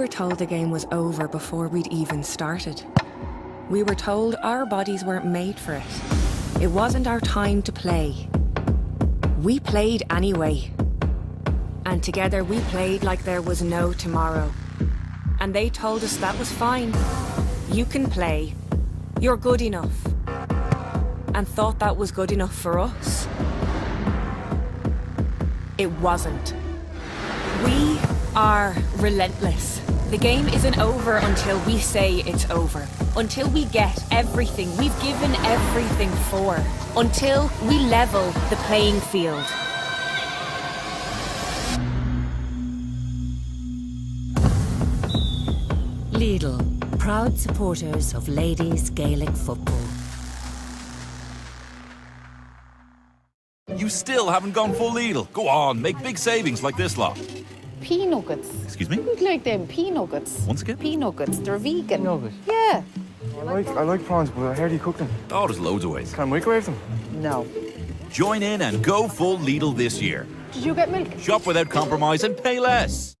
were told the game was over before we'd even started. We were told our bodies weren't made for it. It wasn't our time to play. We played anyway. And together we played like there was no tomorrow. And they told us that was fine. You can play. You're good enough. And thought that was good enough for us. It wasn't. We are relentless. The game isn't over until we say it's over. Until we get everything we've given everything for. Until we level the playing field. Lidl, proud supporters of ladies Gaelic football. You still haven't gone full Lidl. Go on, make big savings like this lot. Pea nuggets. Excuse me? You'd like them pea nuggets. Once again? Pea nuggets. They're vegan. Nugget? Yeah. I like prawns, but how do you cook them? Oh, there's loads of ways. Can I microwave them? No. Join in and go full Lidl this year. Did you get milk? Shop without compromise and pay less.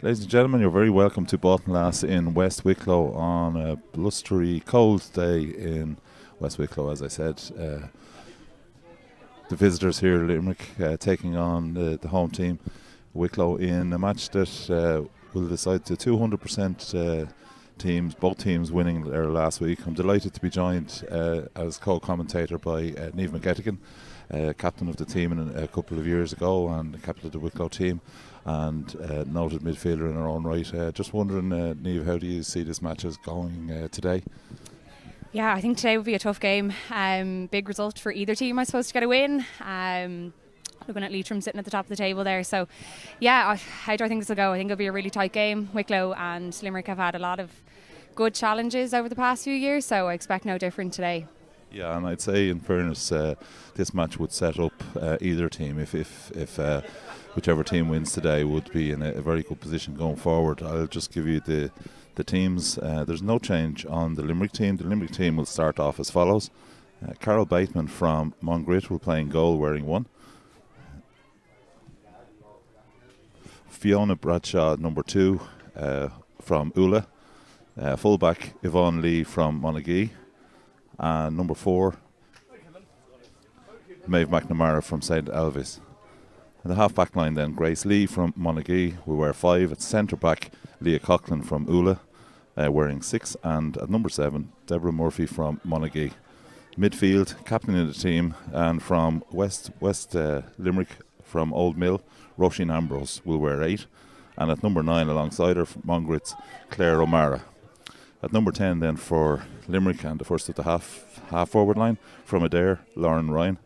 Ladies and gentlemen, you're very welcome to Baltinlass in West Wicklow on a blustery, cold day in West Wicklow, as I said. The visitors here, Limerick, taking on the home team, Wicklow, in a match that will decide the 200% teams, both teams winning there last week. I'm delighted to be joined as co-commentator by Niamh McGettigan, captain of the team a couple of years ago and captain of the Wicklow team, and noted midfielder in her own right. Just wondering, Niamh, how do you see this match as going today? Yeah, I think today would be a tough game. Big result for either team, I suppose, to get a win. Looking at Leitrim sitting at the top of the table there. So, yeah, how do I think this will go? I think it'll be a really tight game. Wicklow and Limerick have had a lot of good challenges over the past few years, so I expect no different today. Yeah, and I'd say, in fairness, this match would set up either team. If whichever team wins today would be in a very good position going forward. I'll just give you the teams. There's no change on the Limerick team. The Limerick team will start off as follows. Carol Bateman from Mongrit will play in goal, wearing 1. Fiona Bradshaw, number 2, from Ula. Fullback Yvonne Lee from Monagee. And number 4, Maeve McNamara from St. Elvis. And the half-back line then, Grace Lee from Monagee will wear 5. At centre-back, Leah Coughlin from Ula, wearing 6. And at number 7, Deborah Murphy from Monagee. Midfield, captain of the team, and from West Limerick, from Old Mill, Roisin Ambrose will wear 8. And at number 9, alongside her, from Mongrit's, Claire O'Mara. At number 10 then for Limerick, and the first of the half-forward line, from Adair, Lauren Ryan.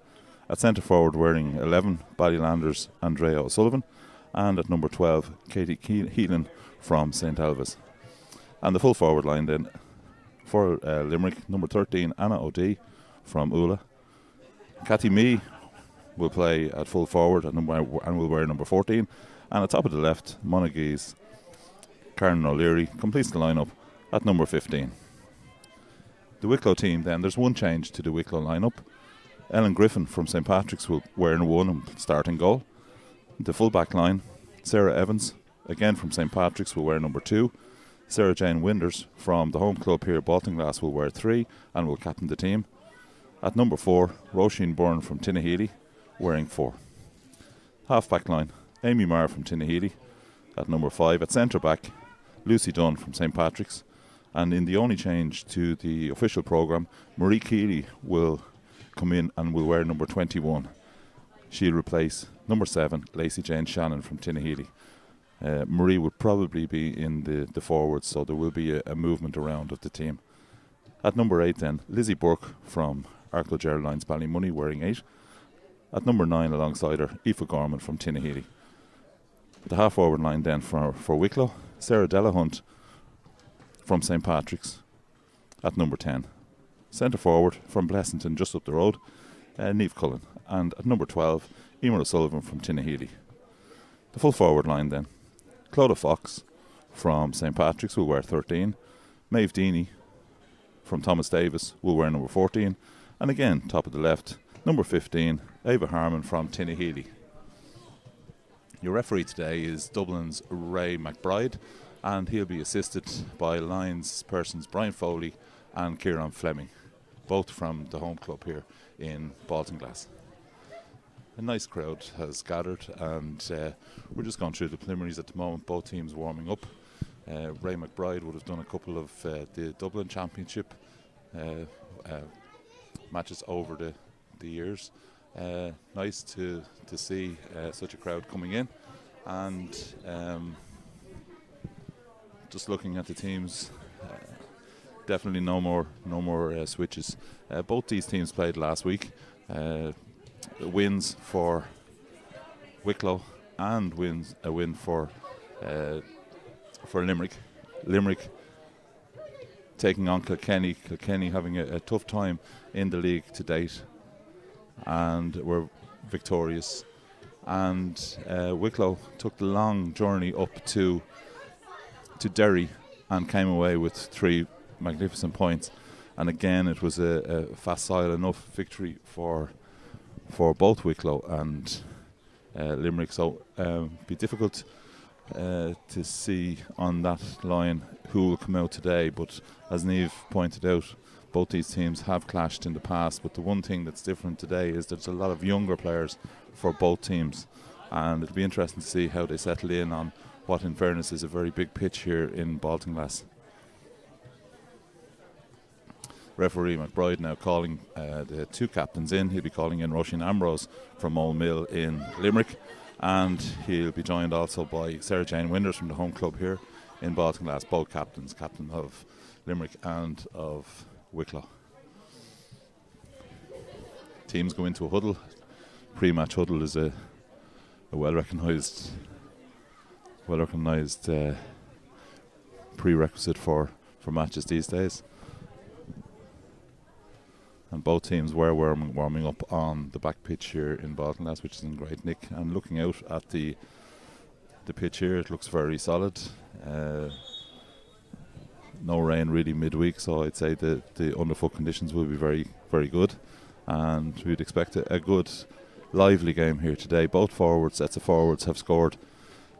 At centre forward, wearing 11, Ballylanders, Andrea O'Sullivan. And at number 12, Katie Heelan from St. Elvis. And the full forward line then for Limerick, number 13, Anna O'Dea from Ula. Cathy Mee will play at full forward and will wear number 14. And at top of the left, Monagee's Karen O'Leary completes the lineup at number 15. The Wicklow team then, there's one change to the Wicklow lineup. Ellen Griffin from St. Patrick's will wear 1 and start in goal. The full back line, Sarah Evans, again from St. Patrick's, will wear number 2. Sarah Jane Winders from the home club here, Baltinglass, will wear 3 and will captain the team. At number 4, Roisin Byrne from Tinnahealy, wearing 4. Half back line, Amy Marr from Tinnahealy at number 5. At centre back, Lucy Dunn from St. Patrick's. And in the only change to the official programme, Marie Keeley will come in and will wear number 21. She'll replace number 7, Lacey Jane Shannon from Tinnahealy. Marie would probably be in the forwards, so there will be a movement around of the team. At number 8 then, Lizzie Burke from Arklow Airlines Ballymoney, wearing 8. At number 9 alongside her, Aoife Gorman from Tinnahealy. The half forward line then for Wicklow, Sarah Delahunt from St. Patrick's at number 10. Centre forward from Blessington, just up the road, Niamh Cullen. And at number 12, Emer O'Sullivan from Tinnahealy. The full forward line then, Clodagh Fox from St Patrick's will wear 13. Maeve Deeney from Thomas Davis will wear number 14. And again, top of the left, number 15, Ava Harmon from Tinnahealy. Your referee today is Dublin's Ray McBride, and he'll be assisted by linespersons Brian Foley and Kieran Fleming, both from the home club here in Baltinglass. A nice crowd has gathered, and we're just going through the preliminaries at the moment. Both teams warming up. Ray McBride would have done a couple of the Dublin Championship matches over the years. Nice to see such a crowd coming in, and just looking at the teams, definitely no more switches. Both these teams played last week. Wins for Wicklow and a win for Limerick. Limerick taking on Kilkenny. Kilkenny having a tough time in the league to date, and were victorious. And Wicklow took the long journey up to Derry and came away with 3 magnificent points. And again, it was a facile enough victory for both Wicklow and Limerick. So be difficult to see on that line who will come out today. But as Niamh pointed out, both these teams have clashed in the past. But the one thing that's different today is there's a lot of younger players for both teams, and it'll be interesting to see how they settle in on what, in fairness, is a very big pitch here in Baltinglass. Referee McBride now calling the 2 captains in. He'll be calling in Roisin Ambrose from Old Mill in Limerick, and he'll be joined also by Sarah Jane Winders from the home club here in Baltinglass, both captains, captain of Limerick and of Wicklow. Teams go into a huddle. Pre-match huddle is a well-recognised prerequisite for matches these days. And both teams were warming up on the back pitch here in Baltinglass, which is in great nick. And looking out at the pitch here, it looks very solid. No rain really midweek, so I'd say the underfoot conditions will be very, very good. And we'd expect a good, lively game here today. Both sets of forwards have scored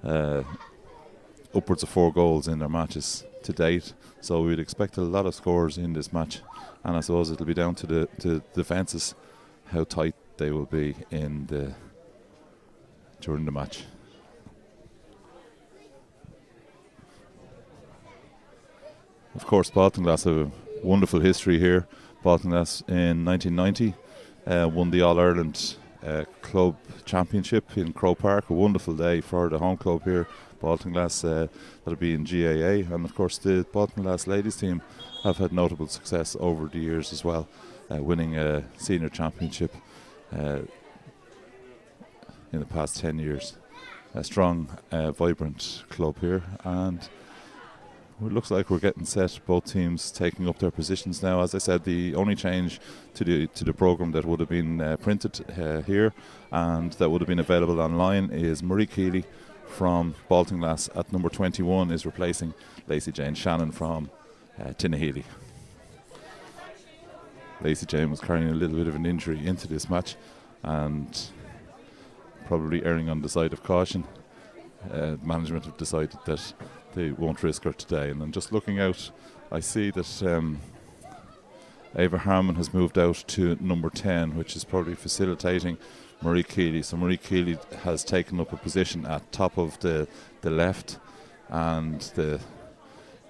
upwards of 4 goals in their matches to date, so we'd expect a lot of scores in this match. And I suppose it'll be down to the defences how tight they will be during the match. Of course, Baltinglass have a wonderful history here. Baltinglass in 1990 won the All-Ireland Club Championship in Croke Park. A wonderful day for the home club here, Baltinglass. That'll be in GAA. And of course, the Baltinglass ladies team have had notable success over the years as well, winning a senior championship in the past 10 years. A strong, vibrant club here, and it looks like we're getting set. Both teams taking up their positions now. As I said, the only change to the programme that would have been printed here and that would have been available online is Marie Keeley from Baltinglass at number 21 is replacing Lacey Jane Shannon from Tinnahealy. Lacey Jane was carrying a little bit of an injury into this match and probably erring on the side of caution. Management have decided that they won't risk her today. And then just looking out, I see that Ava Harmon has moved out to number 10, which is probably facilitating Marie Keeley. So Marie Keeley has taken up a position at top of the left and the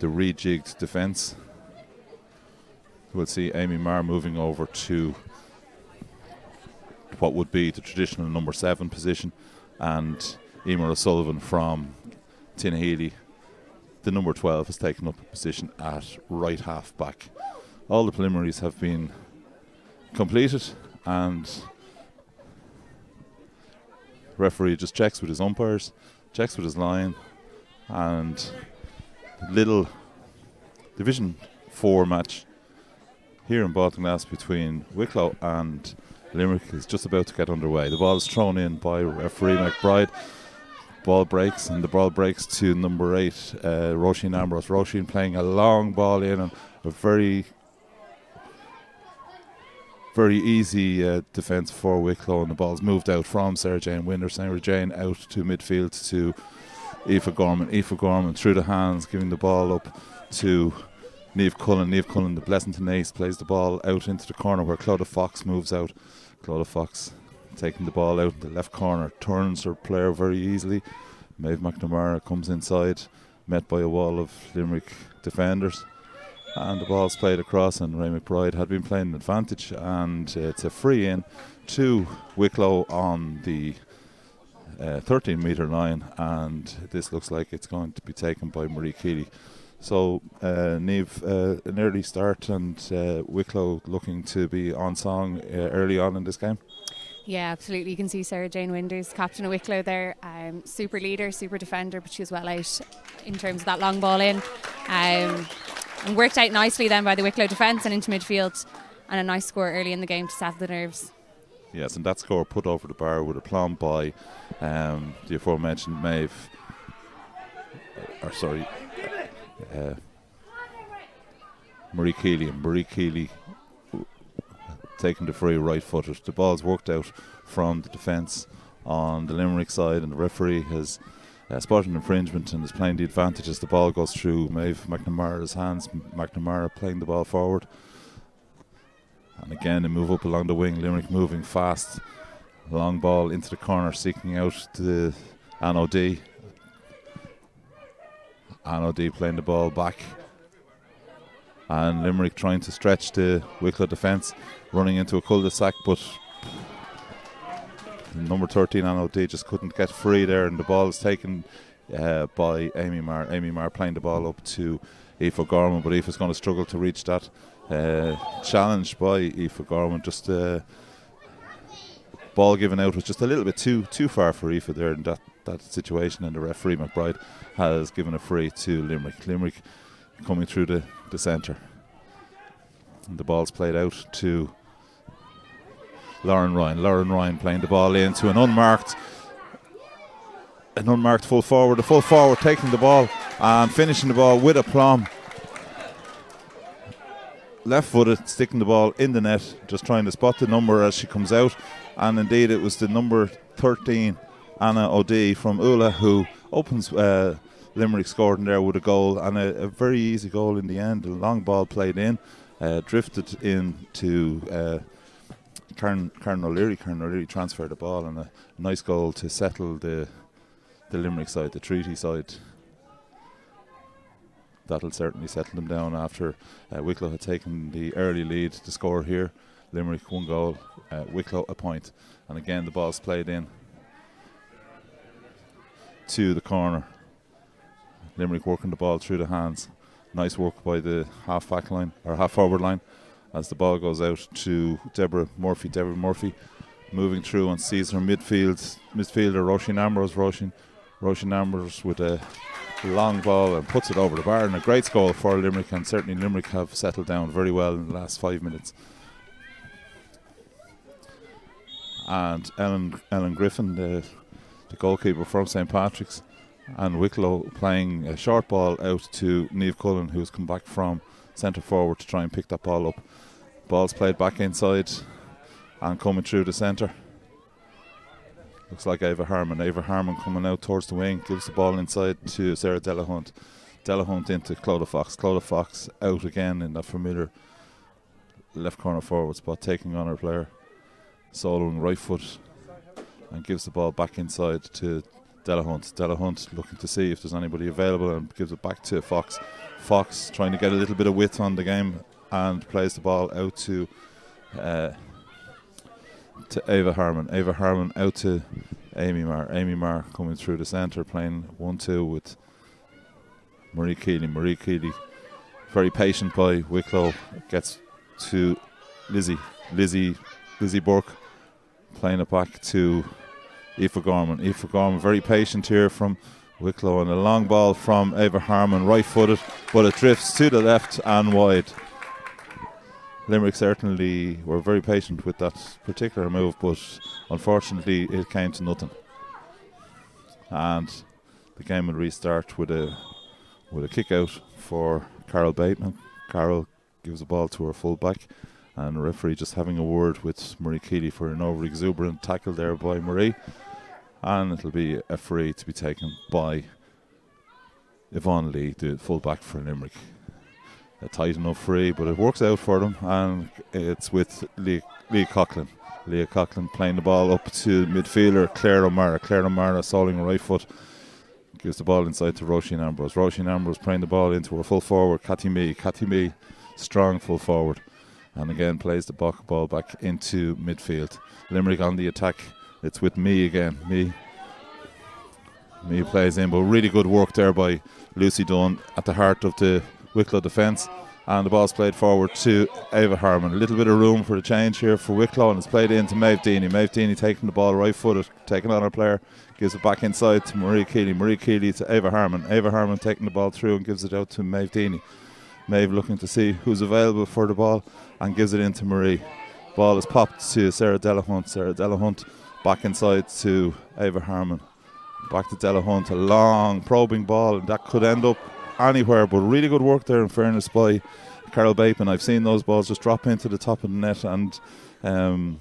rejigged defence. We'll see Amy Marr moving over to what would be the traditional number 7 position, and Emer O'Sullivan from Tinnahealy, the number 12, has taken up a position at right half back. All the preliminaries have been completed, and referee just checks with his umpires, checks with his line, and Lidl Division 4 match here in Baltinglass between Wicklow and Limerick is just about to get underway. The ball is thrown in by referee McBride. ball breaks, and the ball breaks to number 8, Roisin Ambrose. Roisin playing a long ball in, and a very easy defence for Wicklow, and the ball's moved out from Sarah Jane Winder. Sarah Jane out to midfield to Aoife Gorman. Aoife Gorman through the hands, giving the ball up to Niamh Cullen. Niamh Cullen, the Blessington ace, plays the ball out into the corner where Clodagh Fox moves out. Clodagh Fox taking the ball out in the left corner, turns her player very easily. Maeve McNamara comes inside, met by a wall of Limerick defenders, and the ball's played across, and Ray McBride had been playing an advantage, and it's a free in to Wicklow on the 13-metre line, and this looks like it's going to be taken by Marie Keeley. So Niamh, an early start, and Wicklow looking to be on song early on in this game. Yeah, absolutely. You can see Sarah Jane Winders, captain of Wicklow there. Super leader, super defender, but she was well out in terms of that long ball in. And worked out nicely then by the Wicklow defence and into midfield. And a nice score early in the game to settle the nerves. Yes, and that score put over the bar with aplomb by the aforementioned Maeve. Marie Keeley. And Marie Keeley taking the free right-footed. The ball's worked out from the defence on the Limerick side, and the referee has spotted an infringement and is playing the advantage as the ball goes through Maeve McNamara's hands. McNamara playing the ball forward, and again they move up along the wing. Limerick moving fast, long ball into the corner, seeking out the Anode playing the ball back, and Limerick trying to stretch the Wicklow defence, running into a cul-de-sac, but number 13 Anode just couldn't get free there, and the ball is taken by Amy Marr. Amy Marr playing the ball up to Aoife Gorman, but Aoife's going to struggle to reach that. Challenged by Aoife Gorman, just ball given out was just a little bit too far for Aoife there in that situation, and the referee McBride has given a free to Limerick. Limerick coming through the centre, and the ball's played out to Lauren Ryan. Lauren Ryan playing the ball into an unmarked full forward. The full forward taking the ball and finishing the ball with aplomb. Left footed, sticking the ball in the net, just trying to spot the number as she comes out, and indeed it was the number 13 Anna O'Dea from Ula who opens Limerick scored in there with a goal, and a very easy goal in the end. A long ball played in, drifted into Karen O'Leary. Karen O'Leary transferred the ball, and a nice goal to settle the Limerick side, the treaty side. That'll certainly settle them down after Wicklow had taken the early lead to score here. Limerick 1 goal, Wicklow a point, and again the ball's played in to the corner. Limerick working the ball through the hands. Nice work by the half forward line as the ball goes out to Deborah Murphy. Deborah Murphy moving through and sees her midfielder Roisin Ambrose. Roisin Ambrose with a long ball and puts it over the bar, and a great goal for Limerick, and certainly Limerick have settled down very well in the last 5 minutes. And Ellen Griffin, the goalkeeper from St. Patrick's, and Wicklow playing a short ball out to Niamh Cullen, who's come back from centre forward to try and pick that ball up. Ball's played back inside and coming through the centre. Looks like Ava Harmon. Ava Harmon coming out towards the wing, gives the ball inside to Sarah Delahunt. Delahunt into Clodagh Fox. Clodagh Fox out again in that familiar left corner forward spot, taking on her player. Soloing right foot and gives the ball back inside to Delahunt. Delahunt looking to see if there's anybody available and gives it back to Fox. Fox trying to get a little bit of width on the game and plays the ball out to Ava Harmon. Ava Harmon out to Amy Marr. Amy Marr coming through the centre, playing 1-2 with Marie Keeley. Marie Keeley, very patient by Wicklow, gets to Lizzie Burke, playing it back to Aoife Gorman. Aoife Gorman very patient here from Wicklow, and a long ball from Ava Harmon, right footed, but it drifts to the left and wide. Limerick certainly were very patient with that particular move, but unfortunately it came to nothing. and the game will restart with a kick out for Carol Bateman. Carol gives the ball to her full-back, and the referee just having a word with Marie Keeley for an over-exuberant tackle there by Marie, and it'll be a free to be taken by Yvonne Lee, the full-back for Limerick. A tight enough free, but it works out for them, and it's with Leah Coughlin. Leah Coughlin playing the ball up to midfielder Claire O'Mara. Claire O'Mara stalling right foot, gives the ball inside to Roisin Ambrose. Roisin Ambrose playing the ball into her full forward, Cathy Mee. Cathy Mee, strong full forward, and again plays the ball back into midfield. Limerick on the attack. It's with Mee again. Mee plays in, but really good work there by Lucy Dunn at the heart of the Wicklow defence, and the ball's played forward to Ava Harmon. A little bit of room for the change here for Wicklow, and it's played in to Maeve Deaney. Maeve Deaney taking the ball right footed, taking on her player, gives it back inside to Marie Keeley. Marie Keeley to Ava Harmon. Ava Harmon taking the ball through and gives it out to Maeve Deaney. Maeve looking to see who's available for the ball and gives it into Marie. Ball is popped to Sarah Delahunt. Sarah Delahunt back inside to Ava Harmon. Back to Delahunt, a long probing ball, and that could end up anywhere, but really good work there in fairness by Carol Bateman. I've seen those balls just drop into the top of the net, and an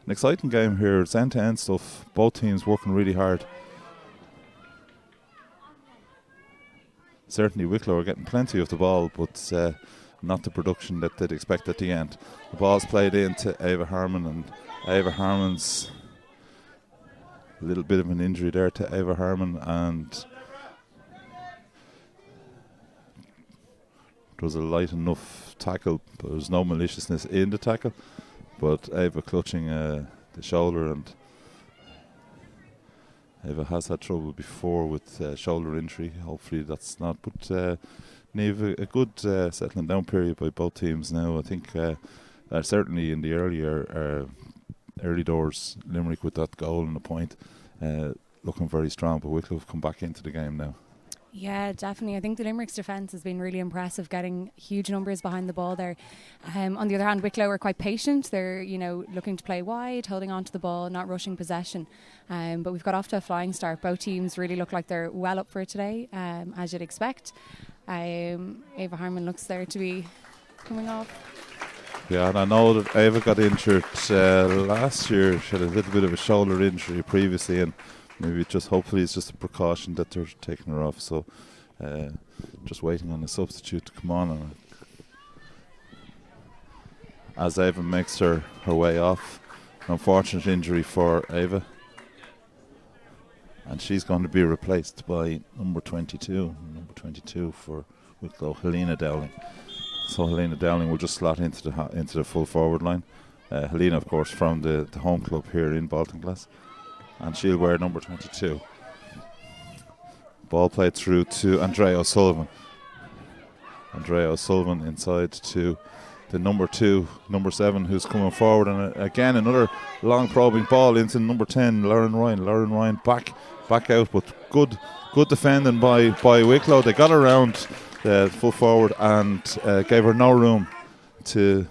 exciting game here. It's end-to-end stuff. Both teams working really hard. Certainly Wicklow are getting plenty of the ball, but not the production that they'd expect at the end. The ball's played into Ava Harmon, and Ava Harmon's a little bit of an injury there to Ava Harmon, and it was a light enough tackle, but there was no maliciousness in the tackle. But Ava clutching the shoulder, and Ava has had trouble before with shoulder injury. Hopefully that's not. But Niamh, a good settling down period by both teams now. I think certainly in the early doors, Limerick with that goal and a point, looking very strong. But Wicklow have come back into the game now. Yeah, definitely. I think the Limerick's defence has been really impressive, getting huge numbers behind the ball there. On the other hand, Wicklow are quite patient. They're, looking to play wide, holding on to the ball, not rushing possession. But we've got off to a flying start. Both teams really look like they're well up for it today, as you'd expect. Ava Harmon looks there to be coming off. Yeah, and I know that Ava got injured last year. She had a little bit of a shoulder injury previously, and maybe hopefully it's just a precaution that they're taking her off. So just waiting on the substitute to come on. And as Ava makes her way off, an unfortunate injury for Ava. And she's going to be replaced by number 22 for Wicklow, Helena Dowling. So Helena Dowling will just slot into the full forward line. Helena, of course, from the home club here in Baltinglass, and she'll wear number 22. Ball played through to Andrea O'Sullivan. Andrea O'Sullivan inside to the number 7, who's coming forward, and again another long probing ball into number 10, Lauren Ryan. Lauren Ryan back out, but good defending by Wicklow. They got around the full forward and gave her no room to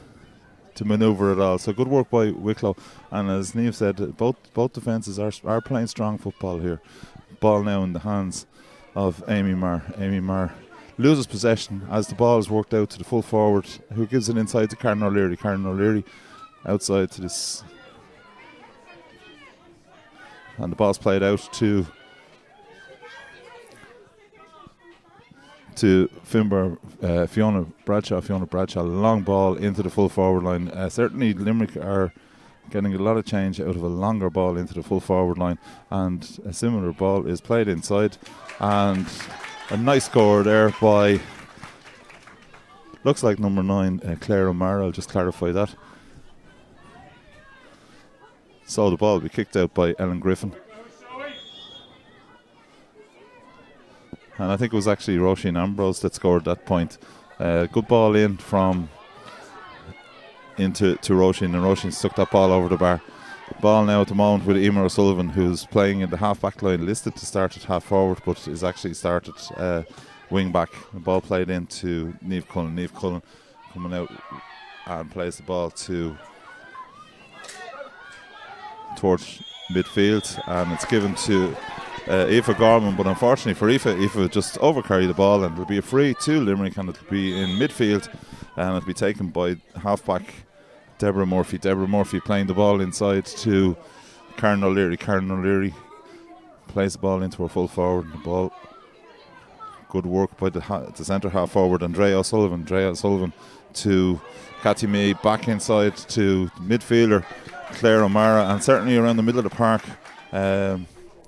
manoeuvre at all. So good work by Wicklow, and as Niamh said, both defences are playing strong football here. Ball now in the hands of Amy Marr. Amy Marr loses possession as the ball is worked out to the full forward, who gives it inside to Karen O'Leary. Karen O'Leary outside to this, and the ball's played out to Fiona Bradshaw, long ball into the full forward line. Certainly Limerick are getting a lot of change out of a longer ball into the full forward line, and a similar ball is played inside, and a nice score there by, looks like number 9, Claire O'Mara. I'll just clarify that. So the ball will be kicked out by Ellen Griffin. And I think it was actually Roisin Ambrose that scored that point. Good ball in into Roisin, and Roisin stuck that ball over the bar. Ball now at the moment with Emer O'Sullivan, who's playing in the half-back line, listed to start at half-forward, but is actually started wing-back. The ball played into Niamh Cullen. Niamh Cullen coming out and plays the ball towards midfield, and it's given to Aoife Gorman, but unfortunately for Aoife just overcarried the ball, and it'll be a free to Limerick, and it'll be in midfield, and it'll be taken by halfback Deborah Murphy. Deborah Murphy playing the ball inside to Karen O'Leary. Karen O'Leary plays the ball into her full forward, and the ball, good work by the centre half forward Andrea O'Sullivan. Andrea O'Sullivan to Cathy Mee, back inside to midfielder Claire O'Mara, and certainly around the middle of the park,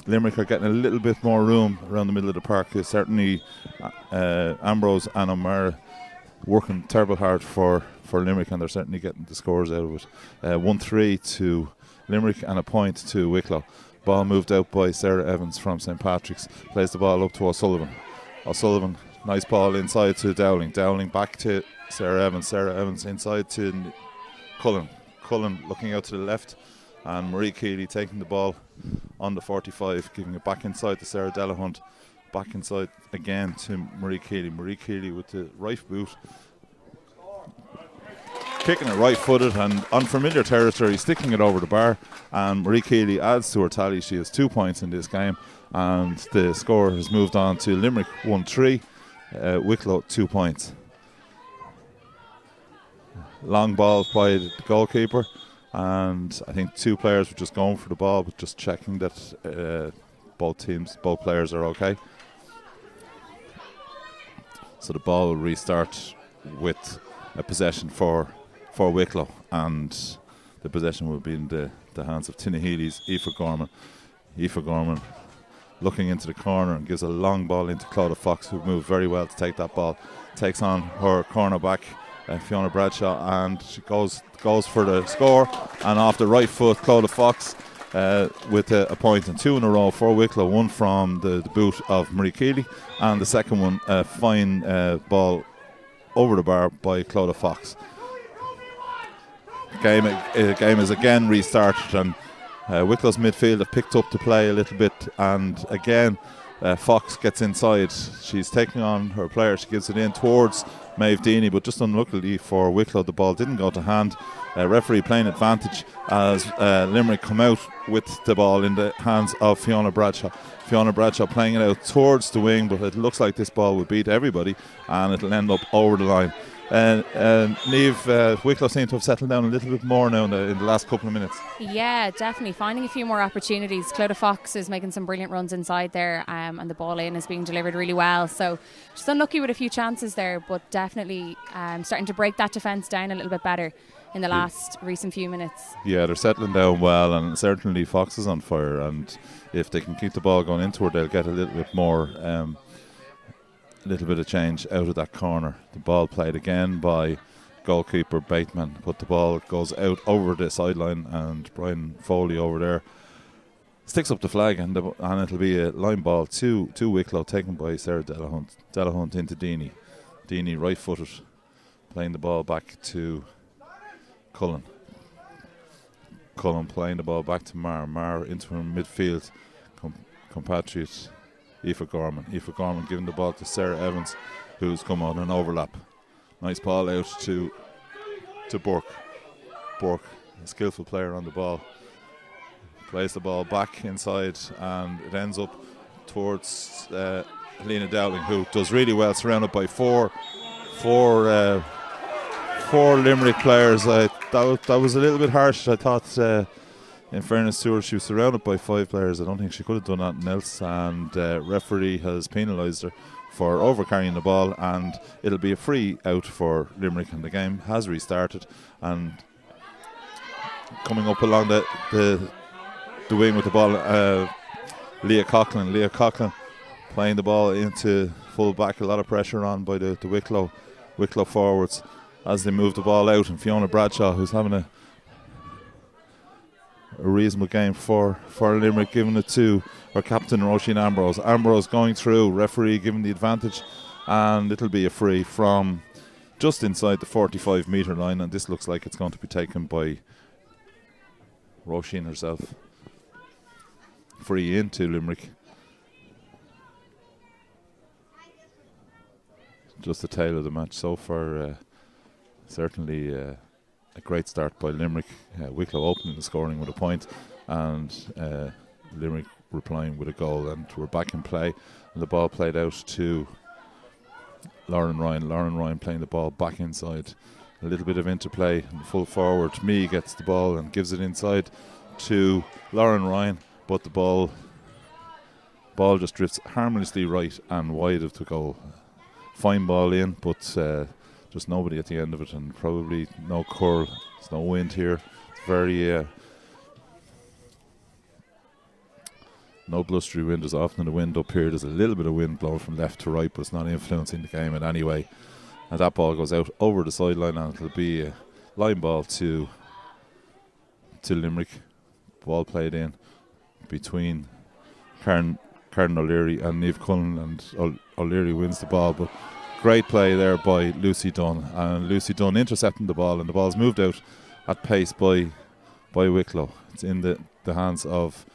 Limerick are getting a little bit more room around the middle of the park. Certainly Ambrose and O'Mara working terrible hard for Limerick, and they're certainly getting the scores out of it. 1-3 to Limerick and a point to Wicklow. Ball moved out by Sarah Evans from St. Patrick's, plays the ball up to O'Sullivan. O'Sullivan, nice ball inside to Dowling. Dowling back to Sarah Evans. Sarah Evans inside to Cullen. Cullen looking out to the left, and Marie Keeley taking the ball on the 45, giving it back inside to Sarah Delahunt. Back inside again to Marie Keeley. Marie Keeley with the right boot, kicking it right-footed and unfamiliar territory, sticking it over the bar, and Marie Keeley adds to her tally. She has 2 points in this game, and the score has moved on to Limerick 1-3, Wicklow 2 points. Long ball by the goalkeeper, and I think 2 players were just going for the ball, but just checking that both players are okay. So the ball will restart with a possession for Wicklow, and the possession will be in the hands of Tinahely's Aoife Gorman. Aoife Gorman looking into the corner and gives a long ball into Clodagh Fox, who moved very well to take that ball. Takes on her cornerback Fiona Bradshaw, and she goes for the score, and off the right foot Clodagh Fox with a point, and 2 in a row for Wicklow. One from the boot of Marie Keeley, and the second one a fine ball over the bar by Clodagh Fox. Game is again restarted, and Wicklow's midfield have picked up the play a little bit, and again Fox gets inside. She's taking on her player. She gives it in towards Maeve Deaney, but just unluckily for Wicklow, the ball didn't go to hand. Referee playing advantage as Limerick come out with the ball in the hands of Fiona Bradshaw. Fiona Bradshaw playing it out towards the wing, but it looks like this ball will beat everybody, and it'll end up over the line. Niamh, Wicklow seem to have settled down a little bit more now in the last couple of minutes. Yeah, definitely finding a few more opportunities. Clodagh Fox is making some brilliant runs inside there, and the ball in is being delivered really well. So just unlucky with a few chances there, but definitely starting to break that defence down a little bit better in the last recent few minutes. Yeah, they're settling down well, and certainly Fox is on fire, and if they can keep the ball going into her, they'll get a little bit more little bit of change out of that corner. The ball played again by goalkeeper Bateman, but the ball goes out over the sideline, and Brian Foley over there sticks up the flag, and it'll be a line ball to Wicklow, taken by Sarah Delahunt. Delahunt into Deaney. Deaney right footed, playing the ball back to Cullen. Cullen playing the ball back to Mar into her midfield compatriot Aoife Gorman. Aoife Gorman giving the ball to Sarah Evans, who's come on an overlap. Nice ball out to Burke. Burke, a skillful player on the ball, plays the ball back inside, and it ends up towards Helena Dowling, who does really well, surrounded by four Limerick players. That was a little bit harsh. I thought, in fairness to her, she was surrounded by 5 players. I don't think she could have done anything else, and referee has penalised her for overcarrying the ball, and it'll be a free out for Limerick, and the game has restarted. And coming up along the wing with the ball, Leah Coughlin. Leah Coughlin playing the ball into full back. A lot of pressure on by the Wicklow forwards as they move the ball out, and Fiona Bradshaw, who's having a reasonable game for Limerick, giving it to our captain Roisin Ambrose. Ambrose going through, referee giving the advantage, and it'll be a free from just inside the 45 metre line, and this looks like it's going to be taken by Roisin herself. Free into Limerick. Just the tail of the match so far. Certainly a great start by Limerick. Wicklow opening the scoring with a point, and Limerick replying with a goal, and we're back in play, and the ball played out to Lauren Ryan playing the ball back inside. A little bit of interplay, and full forward Me gets the ball and gives it inside to Lauren Ryan, but the ball just drifts harmlessly right and wide of the goal. Fine ball in, but just nobody at the end of it, and probably no curl. There's no wind here. It's very no blustery wind. There's often a wind up here. There's a little bit of wind blowing from left to right, but it's not influencing the game in any way. And that ball goes out over the sideline, and it'll be a line ball to Limerick. Ball played in between Karen O'Leary and Niamh Cullen, and O'Leary wins the ball. But great play there by Lucy Dunn, and Lucy Dunn intercepting the ball, and the ball's moved out at pace by Wicklow. It's in the hands of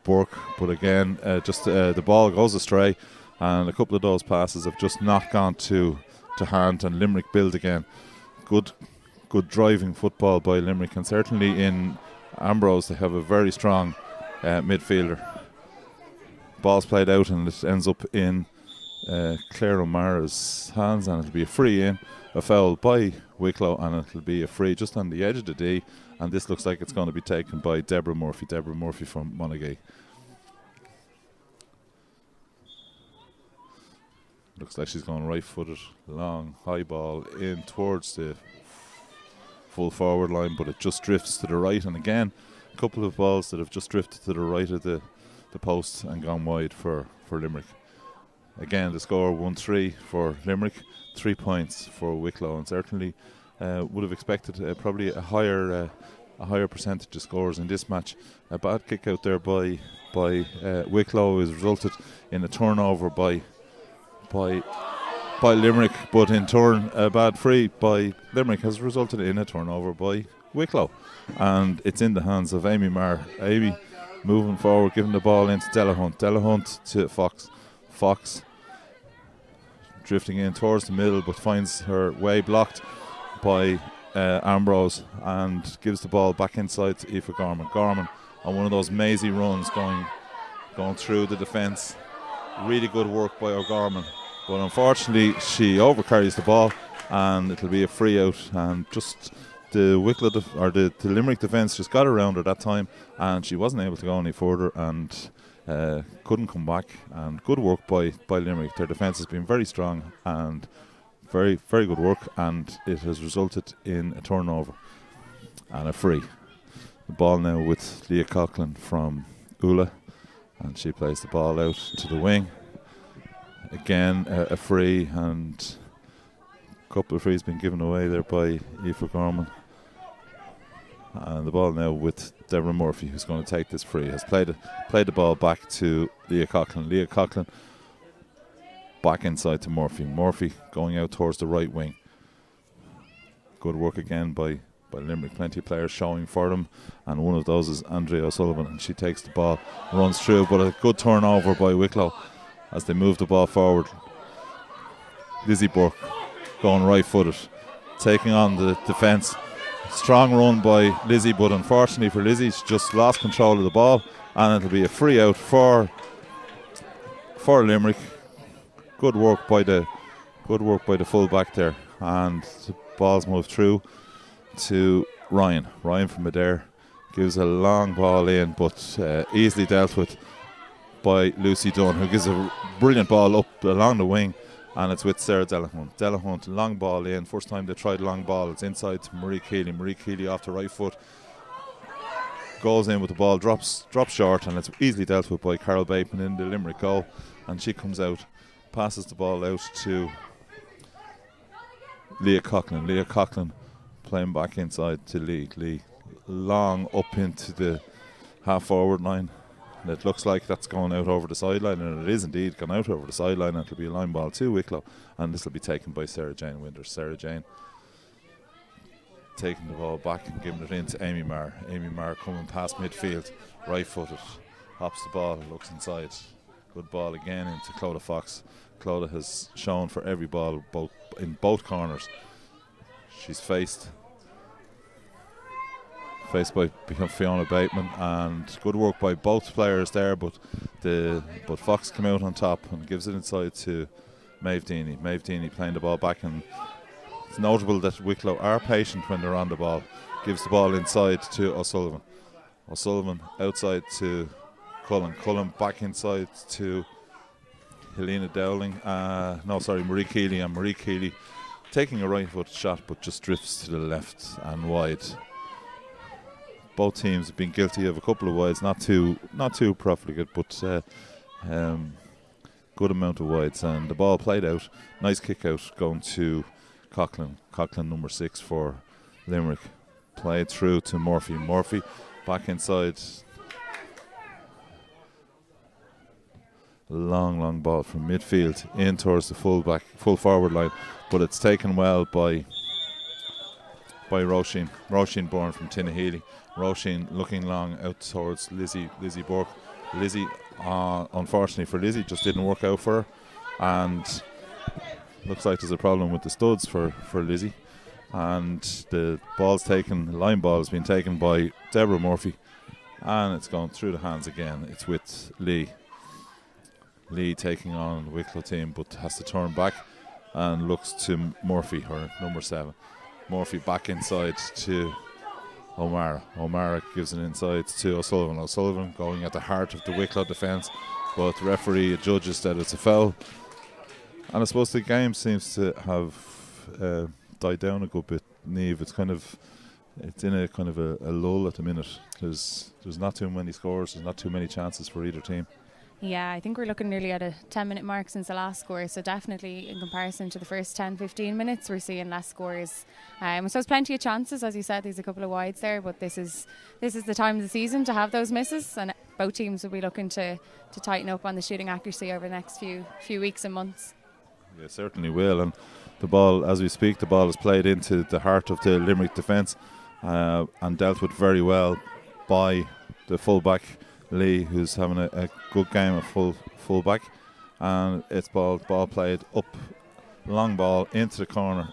Burke, but again, the ball goes astray, and a couple of those passes have just not gone to hand, and Limerick build again. Good driving football by Limerick, and certainly in Ambrose they have a very strong midfielder. Ball's played out, and it ends up in Claire O'Mara's hands, and it'll be a free in, a foul by Wicklow, and it'll be a free just on the edge of the D, and this looks like it's going to be taken by Deborah Murphy from Monaghan. Looks like she's going right-footed, long, high ball in towards the full forward line, but it just drifts to the right, and again, a couple of balls that have just drifted to the right of the post and gone wide for Limerick. Again, the score 1-3 for Limerick, 3 points for Wicklow, and certainly would have expected probably a higher percentage of scores in this match. A bad kick out there by Wicklow has resulted in a turnover by Limerick, but in turn a bad free by Limerick has resulted in a turnover by Wicklow, and it's in the hands of Amy Marr. Amy moving forward, giving the ball into Delahunt to Fox drifting in towards the middle, but finds her way blocked by Ambrose, and gives the ball back inside to Aoife Gorman on one of those mazy runs going through the defence. Really good work by O'Gorman, but unfortunately she overcarries the ball, and it'll be a free out, and just the Wicklow the Limerick defence just got around her that time, and she wasn't able to go any further, and couldn't come back. And good work by Limerick. Their defence has been very strong, and very, very good work, and it has resulted in a turnover and a free. The ball now with Leah Coughlin from Ula, and she plays the ball out to the wing. Again, a free, and a couple of frees been given away there by Aoife Gorman. And the ball now with Deborah Murphy, who's going to take this free. Has played the ball back to Leah Coughlin. Leah Coughlin back inside to Murphy. Murphy going out towards the right wing. Good work again by Limerick. Plenty of players showing for them, and one of those is Andrea O'Sullivan, and she takes the ball, runs through, but a good turnover by Wicklow as they move the ball forward. Lizzie Burke going right-footed, taking on the defence. Strong run by Lizzie, but unfortunately for Lizzie, she just lost control of the ball, and it'll be a free out for Limerick. Good work by the full back there, and the ball's moved through to Ryan from Adair. Gives a long ball in, but easily dealt with by Lucy Dunn, who gives a brilliant ball up along the wing, and it's with Sarah Delahunt. Delahunt, long ball in. First time they tried long ball. It's inside to Marie Keeley. Marie Keeley off the right foot. Goes in with the ball, drops short, and it's easily dealt with by Carol Bateman in the Limerick goal. And she comes out, passes the ball out to Leah Coughlin. Leah Coughlin playing back inside to Lee. Long up into the half-forward line. And it looks like that's going out over the sideline, and it is indeed gone out over the sideline, and it'll be a line ball to Wicklow, and this will be taken by Sarah Jane Winters. Sarah Jane taking the ball back and giving it in to Amy Marr. Amy Marr coming past midfield, right-footed, hops the ball, looks inside. Good ball again into Clodagh Fox. Clodagh has shown for every ball in both corners. She's faced faced by Fiona Bateman, and good work by both players there, but Fox came out on top and gives it inside to Maeve Deany. Maeve Deany playing the ball back, and it's notable that Wicklow are patient when they're on the ball. Gives the ball inside to O'Sullivan. O'Sullivan outside to Cullen. Cullen back inside to Helena Dowling. Marie Keeley. And Marie Keeley taking a right foot shot, but just drifts to the left and wide. Both teams have been guilty of a couple of wides, not too profligate, but good amount of wides. And the ball played out. Nice kick out going to Coughlin. Coughlin number 6 for Limerick. Played through to Murphy. Murphy back inside. Long ball from midfield in towards the full forward line, but it's taken well by Roisin. Roisin born from Tinnahealy. Roisin looking long out towards Lizzie Burke. Lizzie, unfortunately for Lizzie, just didn't work out for her, and looks like there's a problem with the studs for Lizzie. And the line ball has been taken by Deborah Murphy, and it's gone through the hands again. It's with Lee. Lee taking on the Wicklow team, but has to turn back and looks to Murphy, her number 7. Murphy back inside to O'Mara. O'Mara gives it inside to O'Sullivan. O'Sullivan going at the heart of the Wicklow defence, but the referee judges that it's a foul. And I suppose the game seems to have died down a good bit. Niamh, it's in a kind of a lull at the minute. There's not too many scores, there's not too many chances for either team. Yeah, I think we're looking nearly at a 10-minute mark since the last score, so definitely in comparison to the first 10-15 minutes we're seeing less scores. So there's plenty of chances, as you said. There's a couple of wides there, but this is the time of the season to have those misses, and both teams will be looking to tighten up on the shooting accuracy over the next few weeks and months. Yeah, certainly will. And the ball, as we speak, the ball is played into the heart of the Limerick defence and dealt with very well by the full-back Lee, who's having a good game of full-back. And it's ball played up, long ball into the corner,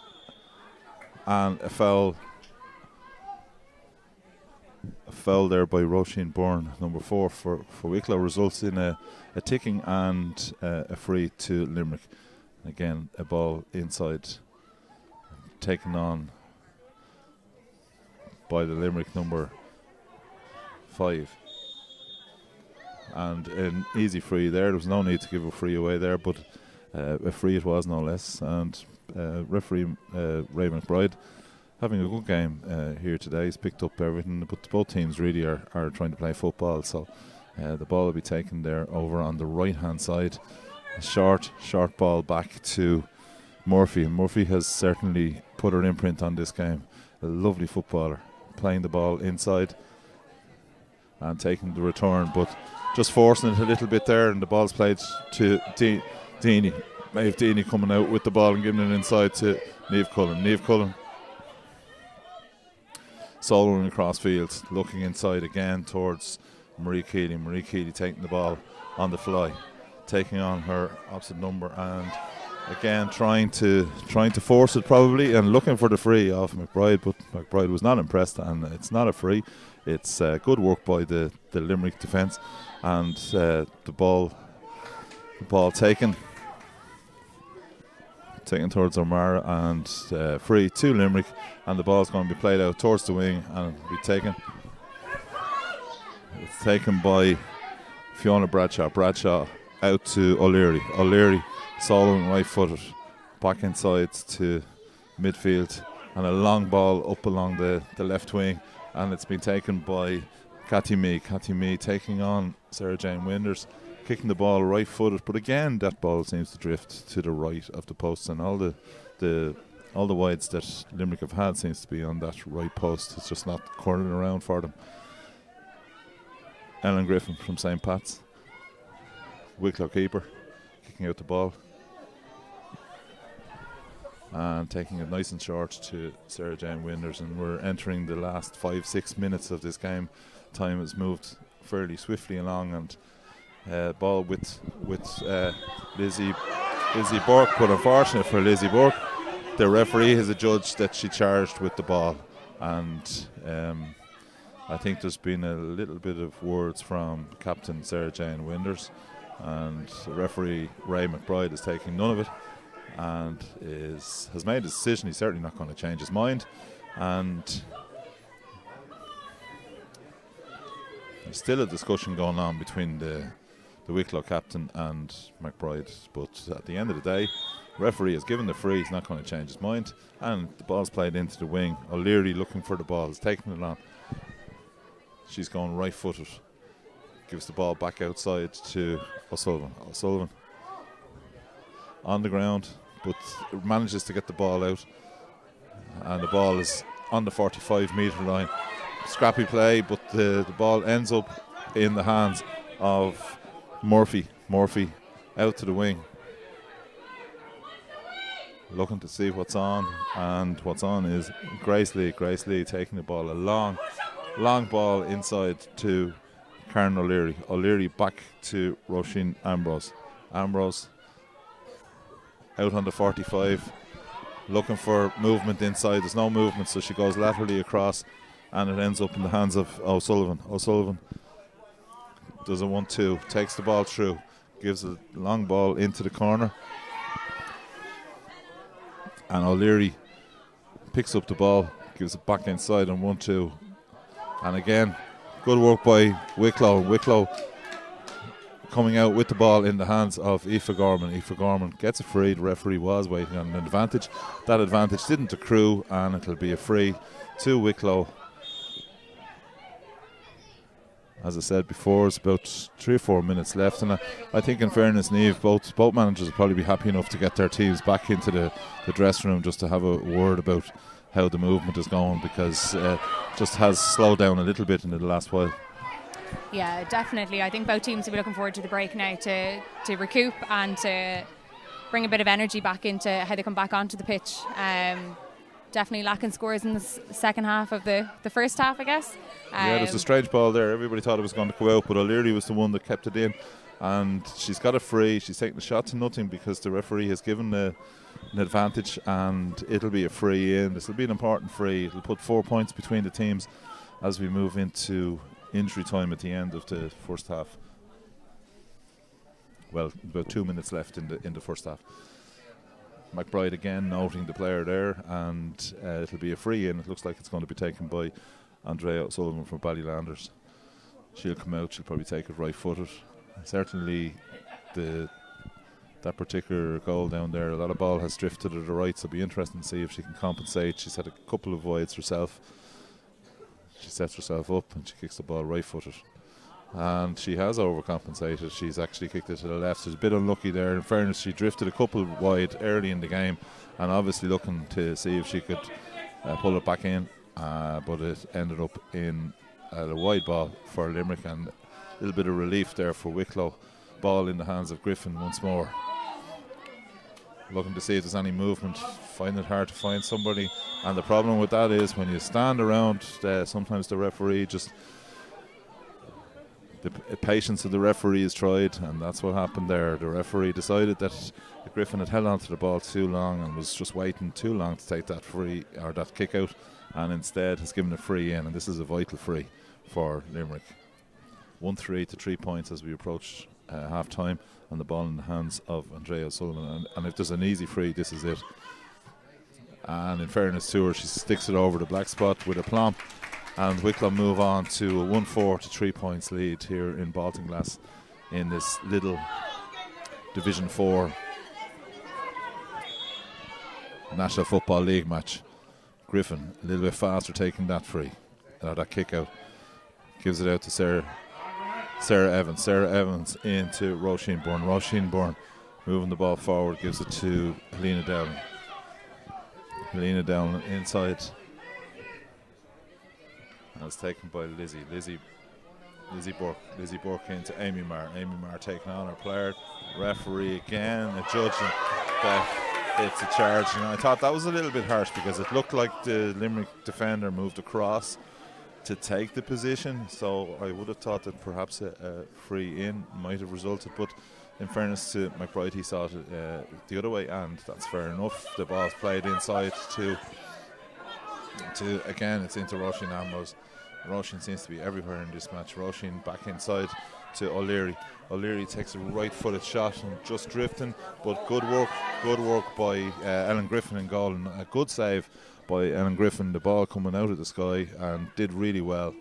and a foul there by Roisin Byrne, number 4 for Wicklow, results in a ticking and a free to Limerick. Again, a ball inside, taken on by the Limerick number 5. And an easy free there. There was no need to give a free away there, but a free it was, no less. And referee Ray McBride having a good game here today. He's picked up everything, but both teams really are trying to play football. So the ball will be taken there over on the right hand side. A short ball back to Murphy. Murphy has certainly put her imprint on this game. A lovely footballer, playing the ball inside and taking the return, but just forcing it a little bit there, and the ball's played to Deany. Maeve Deany coming out with the ball and giving it inside to Niamh Cullen. Niamh Cullen soloing across field, looking inside again towards Marie Keeley. Marie Keeley taking the ball on the fly, taking on her opposite number, and again trying to force it probably, and looking for the free off McBride, but McBride was not impressed, and it's not a free. It's good work by the Limerick defence, and the ball taken towards O'Mara, and free to Limerick, and the ball's going to be played out towards the wing and be taken. It's taken by Fiona Bradshaw. Bradshaw out to O'Leary. O'Leary soloing right footed back inside to midfield, and a long ball up along the left wing, and it's been taken by Cathy Mee. Cathy Mee taking on Sarah Jane Winders, kicking the ball right footed, but again that ball seems to drift to the right of the post, and all the wides that Limerick have had seems to be on that right post. It's just not curling around for them. Ellen Griffin from St. Pat's, Wicklow keeper, kicking out the ball and taking it nice and short to Sarah Jane Winders, and we're entering the last 5-6 minutes of this game. Time has moved fairly swiftly along, and ball with Lizzie Burke, but unfortunate for Lizzie Burke, the referee has adjudged that she charged with the ball, and I think there's been a little bit of words from Captain Sarah Jane Winders, and the referee Ray McBride is taking none of it and has made a decision. He's certainly not going to change his mind, and there's still a discussion going on between the Wicklow captain and McBride, but at the end of the day, the referee has given the free. He's not going to change his mind, and the ball's played into the wing. O'Leary looking for the ball, is taking it on. She's going right footed, gives the ball back outside to O'Sullivan on the ground, but manages to get the ball out, and the ball is on the 45-metre line. Scrappy play, but the ball ends up in the hands of Murphy out to the wing, looking to see what's on, and what's on is Grace Lee taking the ball, a long ball inside to Karen O'Leary back to Roisin Ambrose out on the 45, looking for movement inside. There's no movement, so she goes laterally across, and it ends up in the hands of O'Sullivan does a 1-2, takes the ball through, gives a long ball into the corner, and O'Leary picks up the ball, gives it back inside on 1-2, and again, good work by Wicklow coming out with the ball in the hands of Aoife Gorman gets a free. The referee was waiting on an advantage. That advantage didn't accrue, and it'll be a free to Wicklow. As I said before, it's about 3 or 4 minutes left, and I think, in fairness, Niamh, both managers will probably be happy enough to get their teams back into the dressing room just to have a word about how the movement is going, because just has slowed down a little bit in the last while. Yeah, definitely. I think both teams will be looking forward to the break now to recoup and to bring a bit of energy back into how they come back onto the pitch. Definitely lacking scores in the second half of the first half, I guess. Yeah, there's a strange ball there. Everybody thought it was going to go out, but O'Leary was the one that kept it in, and she's got a free. She's taking the shot to nothing because the referee has given an advantage, and it'll be a free in. This will be an important free. It'll put 4 points between the teams as we move into injury time at the end of the first half. Well, about 2 minutes left in the first half. McBride again noting the player there, and it'll be a free in. It looks like it's going to be taken by Andrea O'Sullivan from Ballylanders. She'll come out, she'll probably take it right footed. Certainly that particular goal down there, a lot of ball has drifted to the right, so it'll be interesting to see if she can compensate. She's had a couple of wides herself. She sets herself up and she kicks the ball right footed, and she has overcompensated. She's actually kicked it to the left. She's a bit unlucky there. In fairness, she drifted a couple wide early in the game, and obviously looking to see if she could pull it back in, but it ended up in a wide ball for Limerick, and a little bit of relief there for Wicklow. Ball in the hands of Griffin once more, looking to see if there's any movement. Finding it hard to find somebody, and the problem with that is when you stand around, sometimes the referee just, the patience of the referee is tried, and that's what happened there. The referee decided that Griffin had held on to the ball too long and was just waiting too long to take that free or that kick out, and instead has given a free in, and this is a vital free for Limerick. 1-3 to 3 points as we approach half time, and the ball in the hands of Andrea O'Sullivan, and if there's an easy free, this is it. And in fairness to her, she sticks it over the black spot with a plump, and Wicklow move on to a 1-4 to 3 points lead here in Baltinglass in this Lidl Division 4 National Football League match. Griffin a little bit faster taking that free, that kick out, gives it out to Sarah Evans into Roisin Byrne moving the ball forward, gives it to Helena Dowling inside, and it's taken by Lizzie Burke into Amy Marr taking on her player. Referee again judging that it's a charge, and I thought that was a little bit harsh because it looked like the Limerick defender moved across to take the position, so I would have thought that perhaps a free in might have resulted, but in fairness to McBride, he saw it the other way, and that's fair enough. The ball's played inside to again, it's into Roisin Ambrose. Roisin seems to be everywhere in this match. Roisin back inside to O'Leary. O'Leary takes a right-footed shot and just drifting, but good work by Ellen Griffin in goal, and a good save by Ellen Griffin. The ball coming out of the sky and did really well.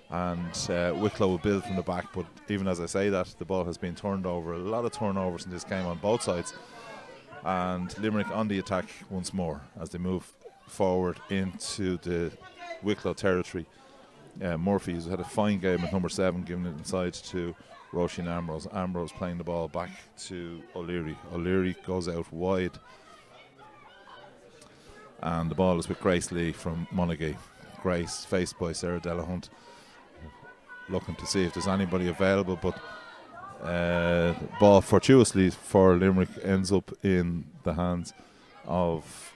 And Wicklow will build from the back, but even as I say that, the ball has been turned over. A lot of turnovers in this game on both sides. And Limerick on the attack once more as they move forward into the Wicklow territory. Murphy has had a fine game at number 7, giving it inside to Roisin Ambrose. Ambrose playing the ball back to O'Leary. O'Leary goes out wide. And the ball is with Grace Lee from Monaghan. Grace faced by Sarah Delahunt, looking to see if there's anybody available, but the ball fortuitously for Limerick ends up in the hands of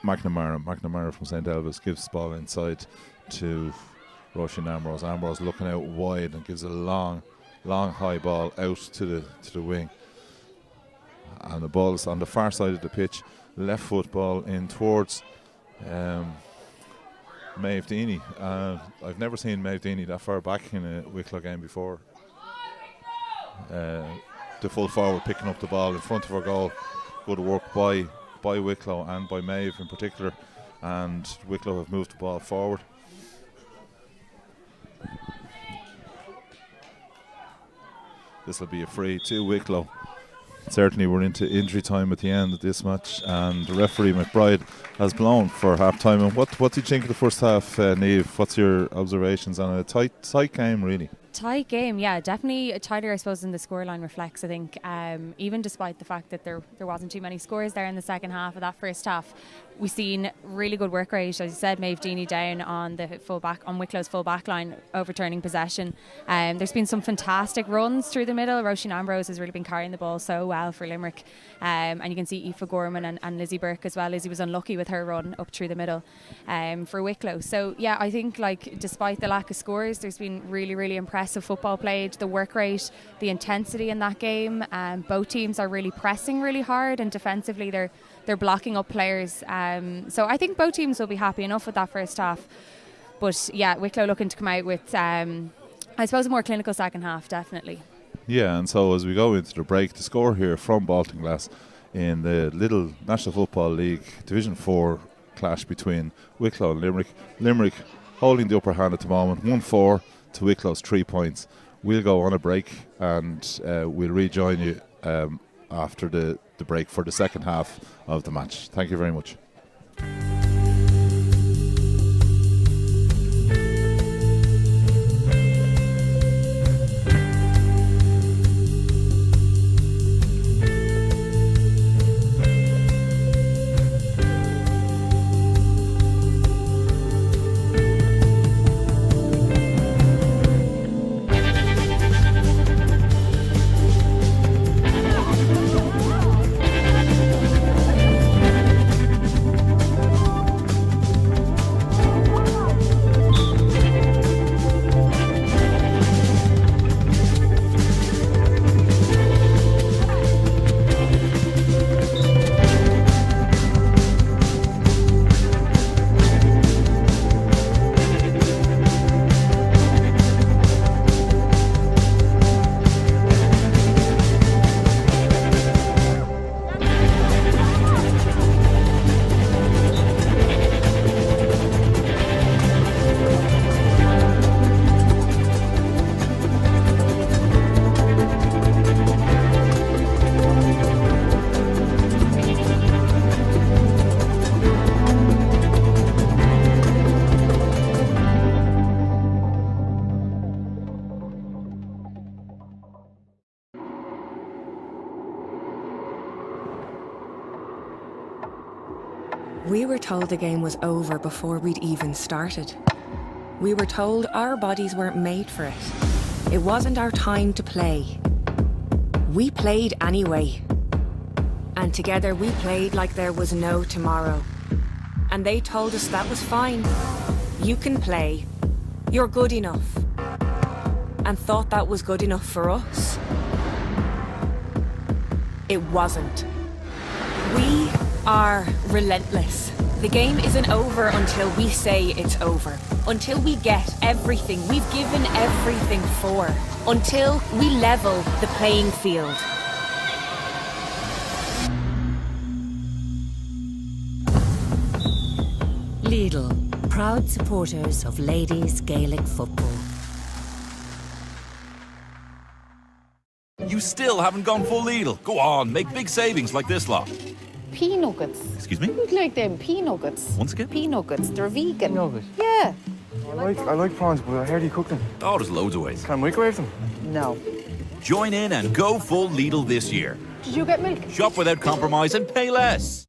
McNamara. McNamara from St. Elvis gives the ball inside to Roisin Ambrose. Ambrose looking out wide and gives a long high ball out to the wing. And the ball is on the far side of the pitch. Left foot ball in towards Maeve Deeney. I've never seen Maeve Deeney that far back in a Wicklow game before. The full forward picking up the ball in front of her goal. Good work by Wicklow and by Maeve in particular. And Wicklow have moved the ball forward. This will be a free to Wicklow. Certainly we're into injury time at the end of this match, and the referee McBride has blown for half time. And what do you think of the first half, Niamh? What's your observations on a tight game, really? Tight game, yeah, definitely tighter, I suppose, than the scoreline reflects. I think even despite the fact that there wasn't too many scores there in the second half of that first half, we've seen really good work rate. As you said, Maeve Deeney down on the Wicklow's full back line, overturning possession. There's been some fantastic runs through the middle. Roisin Ambrose has really been carrying the ball so well for Limerick, and you can see Aoife Gorman and Lizzie Burke as well. Lizzie was unlucky with her run up through the middle for Wicklow. So yeah, I think despite the lack of scores, there's been really impressive football played. The work rate, the intensity in that game. Both teams are really pressing really hard, and defensively they're blocking up players. So I think both teams will be happy enough with that first half. But yeah, Wicklow looking to come out with, I suppose, a more clinical second half, definitely. Yeah, and so as we go into the break, the score here from Baltinglass in the Lidl National Football League Division 4 clash between Wicklow and Limerick. Limerick holding the upper hand at the moment, 1-4 to Wicklow's 3 points. We'll go on a break and we'll rejoin you after the break for the second half of the match. Thank you very much. We were told the game was over before we'd even started. We were told our bodies weren't made for it. It wasn't our time to play. We played anyway. And together we played like there was no tomorrow. And they told us that was fine. You can play. You're good enough. And thought that was good enough for us. It wasn't. We are relentless. The game isn't over until we say it's over. Until we get everything we've given everything for. Until we level the playing field. Lidl, proud supporters of ladies Gaelic football. You still haven't gone full Lidl. Go on, make big savings like this lot. Pea nuggets. Excuse me? You'd like them pea nuggets. Once again? Pea nuggets. They're vegan. Nugget. Yeah. I like prawns, but how do you cook them? Oh, there's loads of ways. Can I microwave them? No. Join in and go full Lidl this year. Did you get milk? Shop without compromise and pay less.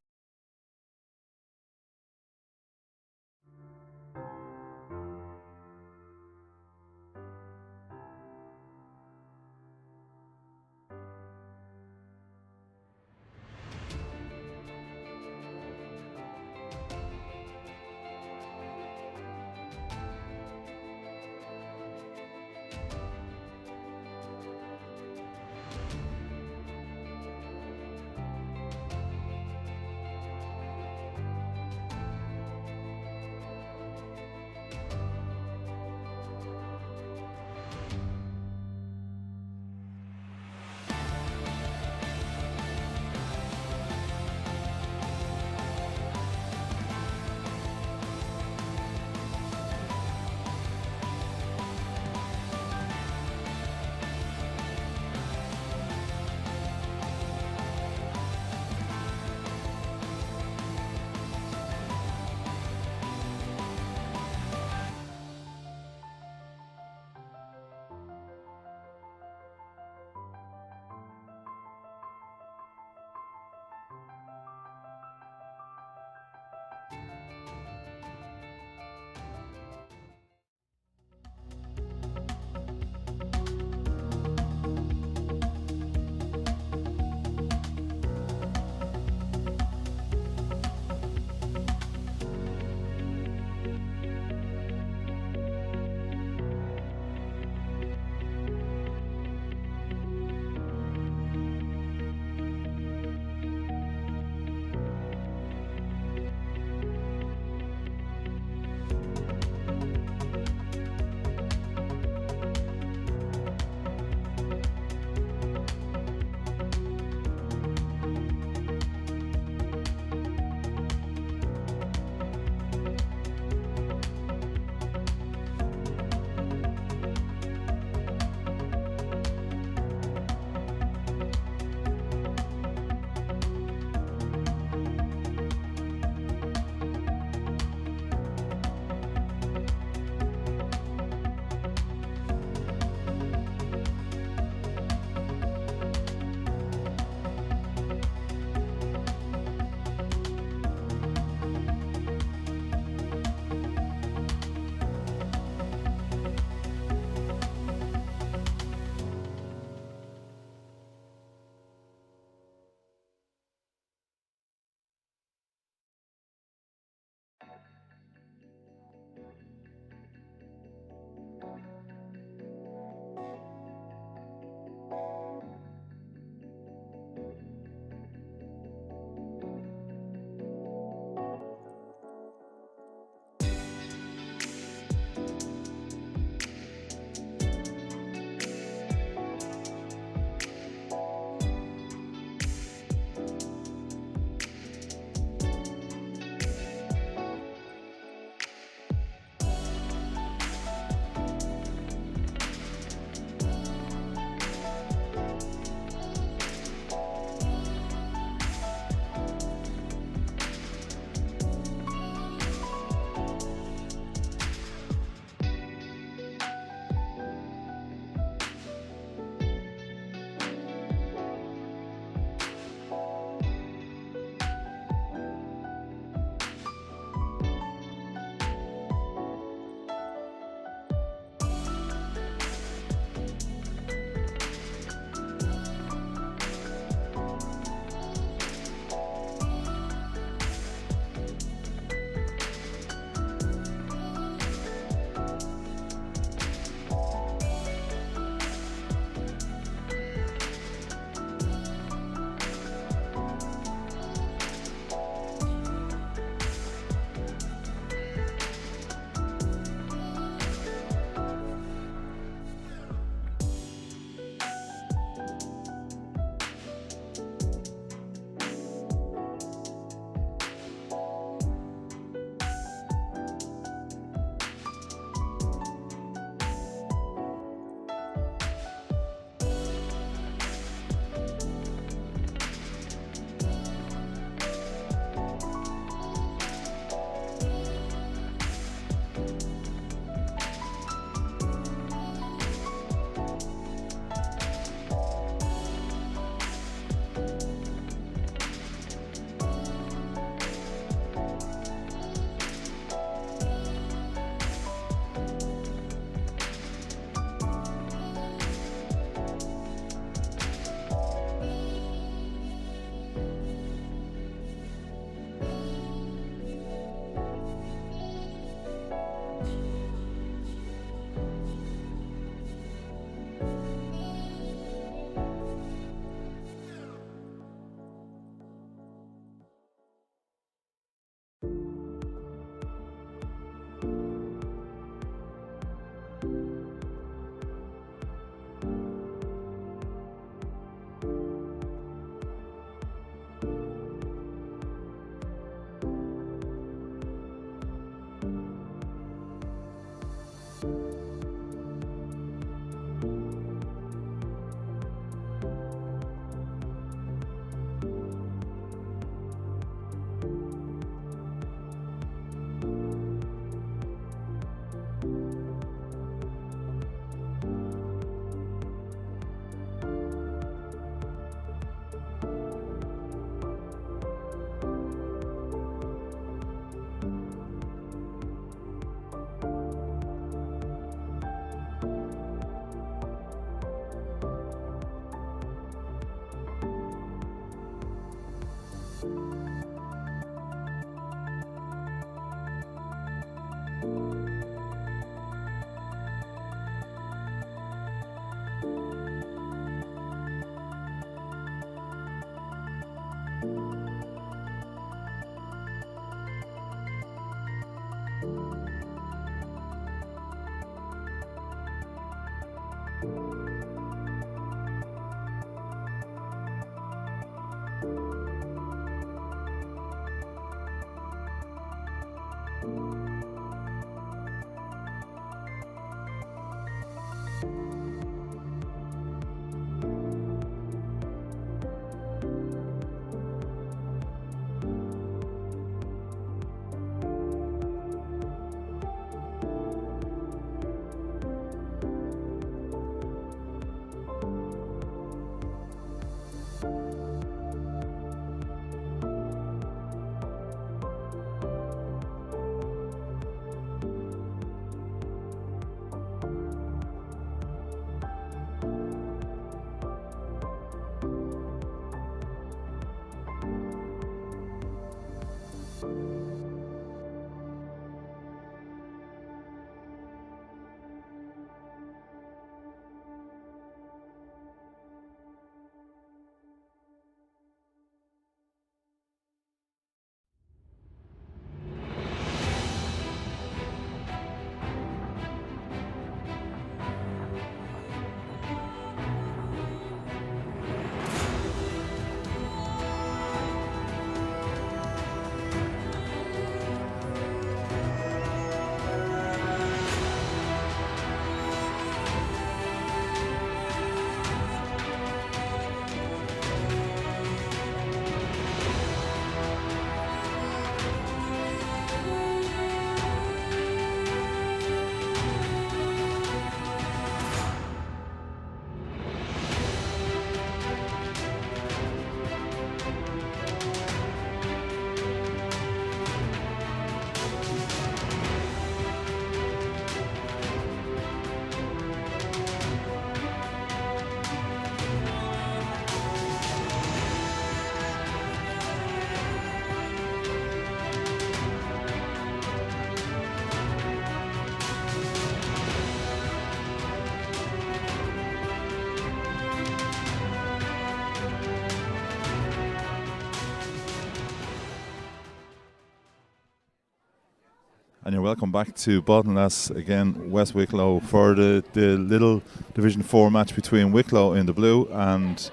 And you're welcome back to Ballinlass again, West Wicklow, for the Lidl Division 4 match between Wicklow in the blue and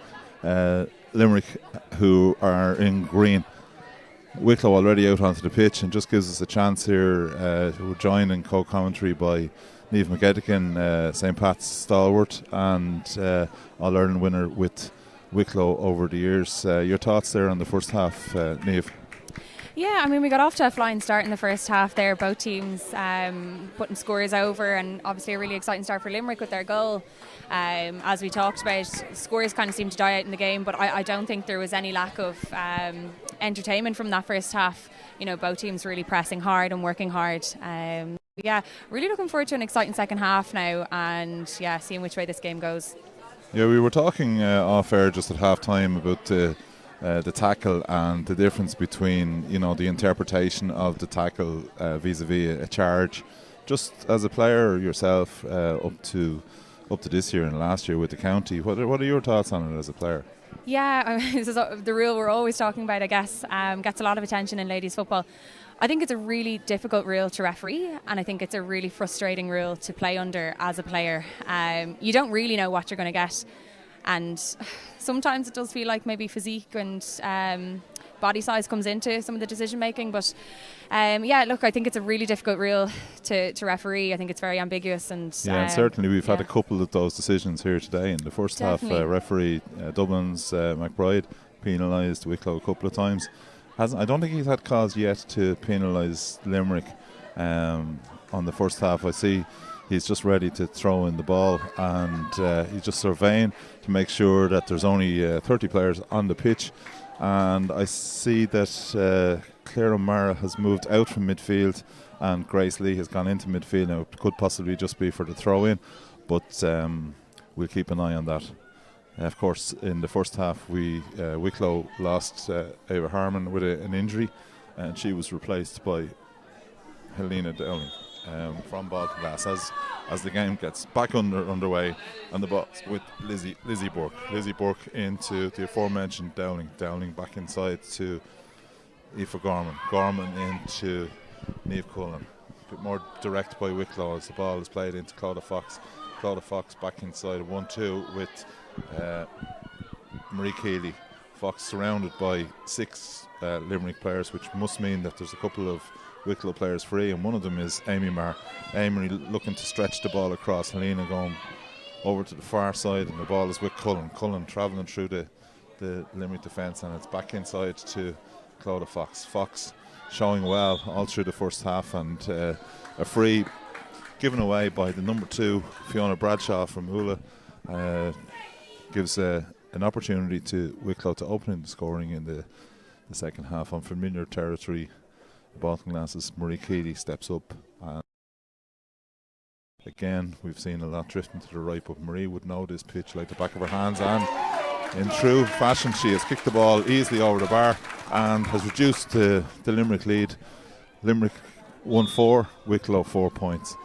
Limerick, who are in green. Wicklow already out onto the pitch, and just gives us a chance here. We're joined in co-commentary by Niamh McGettigan, St. Pat's stalwart and All-Ireland winner with Wicklow over the years. Your thoughts there on the first half, Niamh? Yeah, I mean, we got off to a flying start in the first half there, both teams putting scores over, and obviously a really exciting start for Limerick with their goal. As we talked about, scores kind of seemed to die out in the game, but I don't think there was any lack of entertainment from that first half. You know, both teams really pressing hard and working hard. Yeah, really looking forward to an exciting second half now, and yeah, seeing which way this game goes. Yeah, we were talking off air just at half time about the tackle and the difference between, you know, the interpretation of the tackle vis-a-vis a charge. Just as a player yourself, up to this year and last year with the county, what are your thoughts on it as a player? Yeah, this is the rule we're always talking about, I guess. Gets a lot of attention in ladies football. I think it's a really difficult rule to referee, and I think it's a really frustrating rule to play under as a player. You don't really know what you're going to get, and sometimes it does feel like maybe physique and body size comes into some of the decision making. But yeah, look, I think it's a really difficult rule to referee. I think it's very ambiguous, and and certainly we've had a couple of those decisions here today. In the first half, referee Dublin's McBride penalised Wicklow a couple of times. I don't think he's had cause yet to penalise Limerick on the first half. I see he's just ready to throw in the ball, and he's just surveying to make sure that there's only 30 players on the pitch. And I see that Claire O'Mara has moved out from midfield and Grace Lee has gone into midfield. Now, it could possibly just be for the throw-in, but we'll keep an eye on that. Of course, in the first half, Wicklow lost Ava Harmon with an injury, and she was replaced by Helena Dowling from Ballinlass as the game gets back underway, and the ball with Lizzie Burke. Lizzie Burke into the aforementioned Dowling. Dowling back inside to Aoife Gorman. Gorman into Niamh Cullen. A bit more direct by Wicklow as the ball is played into Cláudia Fox. Cláudia Fox back inside 1-2 with Marie Keeley. Fox surrounded by 6 Limerick players, which must mean that there's a couple of Wicklow players free, and one of them is Amy Marr. Amy looking to stretch the ball across. Helena going over to the far side, and the ball is with Cullen. Cullen travelling through the Limerick defence, and it's back inside to Clodagh Fox. Fox showing well all through the first half, and a free given away by the number 2 Fiona Bradshaw from Ula gives an opportunity to Wicklow to open the scoring in the second half. On familiar territory, the Baltinglasses, Marie Keeley steps up, and again we've seen a lot drifting to the right, but Marie would know this pitch like the back of her hands, and in true fashion she has kicked the ball easily over the bar and has reduced the Limerick lead. Limerick 1-4, Wicklow 4 points.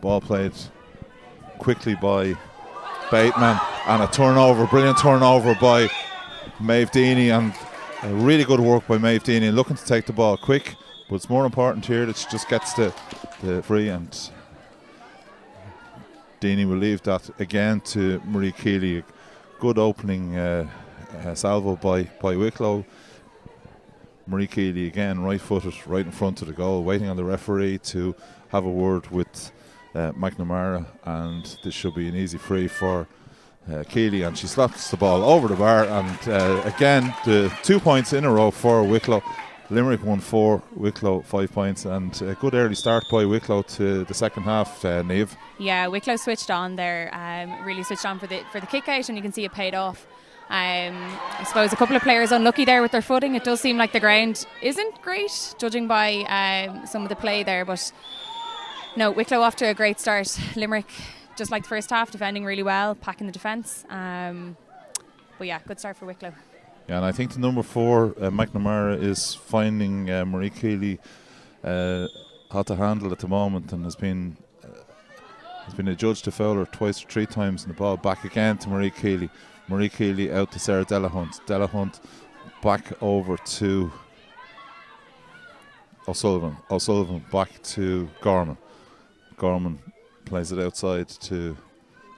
Ball played quickly by Bateman, and a turnover, brilliant turnover by Maeve Deany, and really good work by Maeve Deany, looking to take the ball quick, but it's more important here that she just gets the free, and Deany will leave that again to Marie Keeley. Good opening salvo by Wicklow. Marie Keeley again right-footed, right in front of the goal, waiting on the referee to have a word with McNamara, and this should be an easy free for Keeley, and she slaps the ball over the bar, and again the 2 points in a row for Wicklow. Limerick 1-4, Wicklow 5 points, and a good early start by Wicklow to the second half. Niamh. Yeah, Wicklow switched on there, really switched on for the kick out, and you can see it paid off. I suppose a couple of players unlucky there with their footing. It does seem like the ground isn't great, judging by some of the play there, but no, Wicklow off to a great start. Limerick, just like the first half, defending really well, packing the defence. But yeah, good start for Wicklow. Yeah, and I think the number 4, McNamara, is finding Marie Keeley hard to handle at the moment, and has been adjudged to foul her twice or 3 times, and the ball back again to Marie Keeley. Marie Keeley out to Sarah Delahunt. Delahunt back over to O'Sullivan. O'Sullivan back to Gorman. Gorman plays it outside to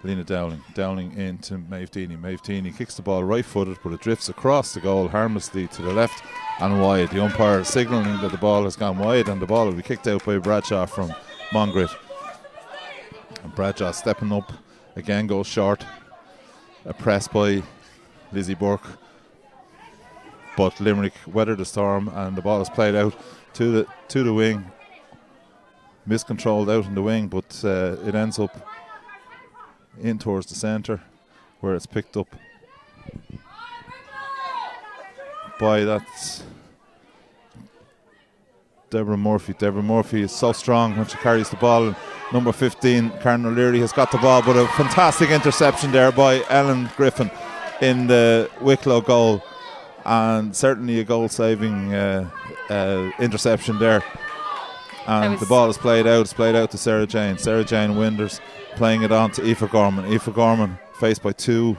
Lena Dowling. Dowling into Maeve Deany. Maeve Deany kicks the ball right-footed, but it drifts across the goal harmlessly to the left and wide. The umpire signalling that the ball has gone wide, and the ball will be kicked out by Bradshaw from Mongret. And Bradshaw stepping up again, goes short. A press by Lizzie Burke, but Limerick weathered the storm, and the ball is played out to the wing. Miscontrolled out in the wing, but it ends up in towards the centre, where it's picked up by that Deborah Murphy. Deborah Murphy is so strong when she carries the ball. And number 15, Karen O'Leary, has got the ball, but a fantastic interception there by Ellen Griffin in the Wicklow goal, and certainly a goal-saving interception there. And the ball is played out. It's played out to Sarah Jane. Sarah Jane Winders playing it on to Aoife Gorman. Aoife Gorman, faced by 2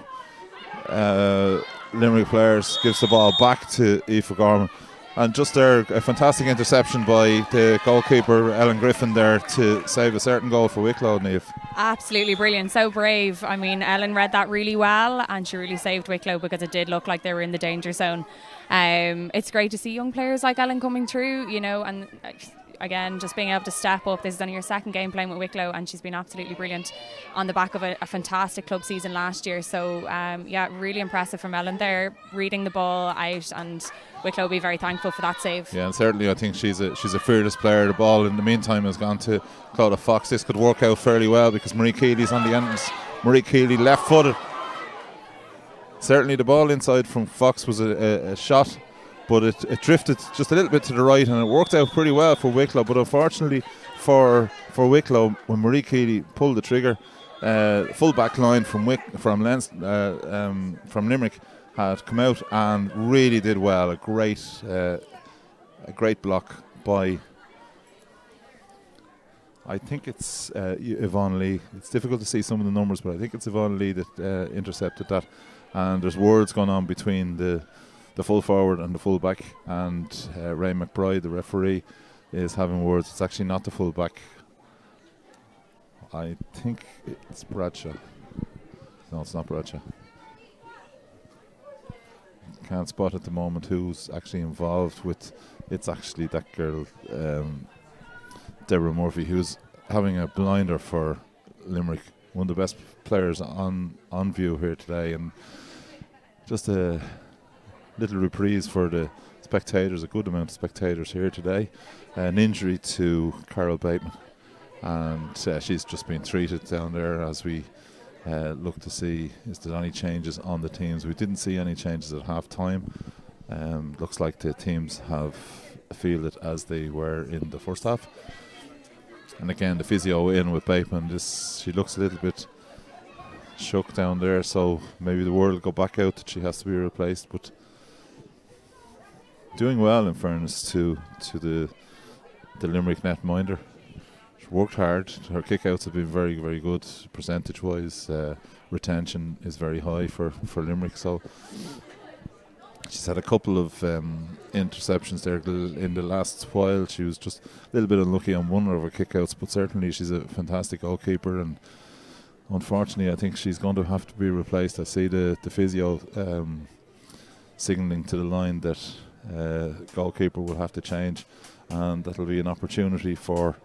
Limerick players, gives the ball back to Aoife Gorman. And just there, a fantastic interception by the goalkeeper, Ellen Griffin, there to save a certain goal for Wicklow, Niamh. Absolutely brilliant, so brave. I mean, Ellen read that really well, and she really saved Wicklow, because it did look like they were in the danger zone. It's great to see young players like Ellen coming through, you know, and again, just being able to step up. This is only her second game playing with Wicklow, and she's been absolutely brilliant on the back of a fantastic club season last year. So yeah, really impressive from Ellen there, reading the ball out, and Wicklow will be very thankful for that save. Yeah, and certainly I think she's a fearless player. The ball in the meantime has gone to Clodagh Fox. This could work out fairly well, because Marie Keeley's on the entrance. Marie Keeley left footed. Certainly the ball inside from Fox was a shot, but it drifted just a little bit to the right, and it worked out pretty well for Wicklow. But unfortunately for Wicklow, when Marie Keeley pulled the trigger, full back line from Limerick had come out and really did well. A great block by, I think it's Yvonne Lee. It's difficult to see some of the numbers, but I think it's Yvonne Lee that intercepted that. And there's words going on between the full forward and the full back, and Ray McBride, the referee, is having words. It's actually not the full back. I think it's Bradshaw. No, it's not Bradshaw. can't spot at the moment who's actually involved with. It's actually that girl, Deborah Murphy, who's having a blinder for Limerick. One of the best players on view here today, and just a little reprise for the spectators, a good amount of spectators here today. An injury to Carol Bateman, and she's just been treated down there as we look to see is there any changes on the teams. We didn't see any changes at half time. Looks like the teams have fielded as they were in the first half. And again, the physio in with Bateman. She looks a little bit shook down there, so maybe the word will go back out that she has to be replaced. But doing well, in fairness to the Limerick netminder. She worked hard. Her kickouts have been very, very good percentage-wise. Retention is very high for Limerick. So she's had a couple of interceptions there in the last while. She was just a little bit unlucky on one of her kickouts, but certainly she's a fantastic goalkeeper, and unfortunately I think she's going to have to be replaced. I see the physio signalling to the line that goalkeeper will have to change, and that'll be an opportunity for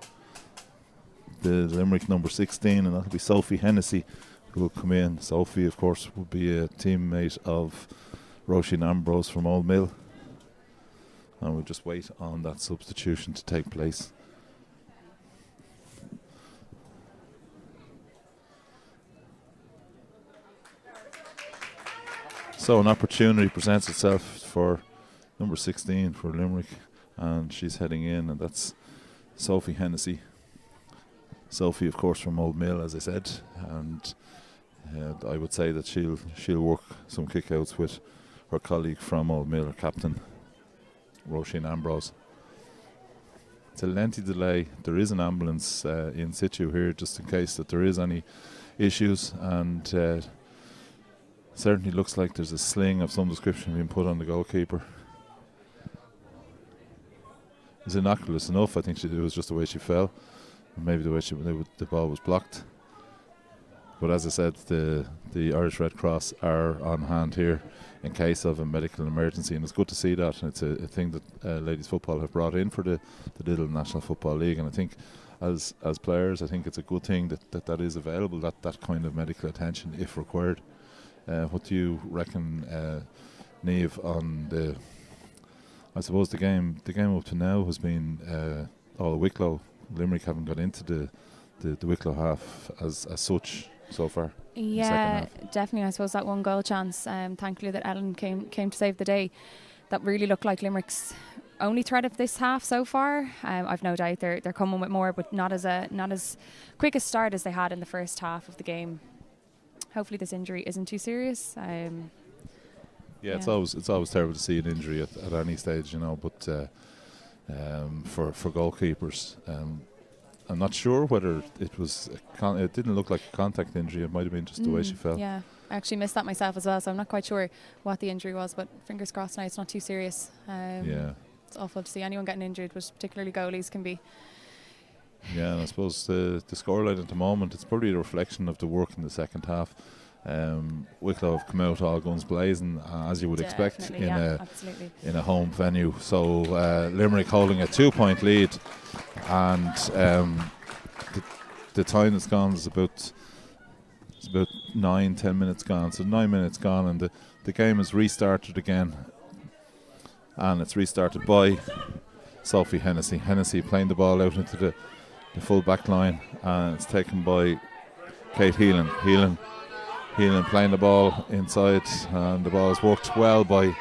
the Limerick number 16, and that'll be Sophie Hennessy who will come in. Sophie, of course, will be a teammate of Roisin Ambrose from Old Mill, and we'll just wait on that substitution to take place. So an opportunity presents itself for number 16 for Limerick, and she's heading in, and that's Sophie Hennessy. Sophie, of course, from Old Mill, as I said, and I would say that she'll work some kickouts with her colleague from Old Mill, her captain, Roisin Ambrose. It's a lengthy delay. There is an ambulance in situ here, just in case that there is any issues, and certainly looks like there's a sling of some description being put on the goalkeeper. It's innocuous enough. I think it was just the way she fell, and maybe the way the ball was blocked. But as I said, the Irish Red Cross are on hand here in case of a medical emergency, and it's good to see that. And it's a thing that ladies football have brought in for the Lidl National Football League, and I think as players, I think it's a good thing that is available, that kind of medical attention if required. What do you reckon, Niamh, on I suppose the game up to now has been all Wicklow. Limerick haven't got into the Wicklow half as such so far. Yeah, definitely. I suppose that one goal chance, thankfully that Ellen came to save the day, that really looked like Limerick's only threat of this half so far. I've no doubt they're coming with more, but not as quick a start as they had in the first half of the game. Hopefully this injury isn't too serious. Yeah, it's always terrible to see an injury at any stage, but for goalkeepers, I'm not sure whether it was it didn't look like a contact injury. It might have been just the way she fell. Yeah, I actually missed that myself as well, so I'm not quite sure what the injury was, but fingers crossed now it's not too serious. Yeah, it's awful to see anyone getting injured, but particularly goalies can be. Yeah, and I suppose the scoreline at the moment, it's probably a reflection of the work in the second half. Wicklow have come out all guns blazing, as you would expect in a home venue. So Limerick holding a 2-point lead, and the time that's gone is about 9-10 minutes gone. So 9 minutes gone, and the game is restarted again, and it's restarted by Sophie Hennessy. Hennessy playing the ball out into the full back line, and it's taken by Kate Heelan. Heelan playing the ball inside, and the ball has worked well by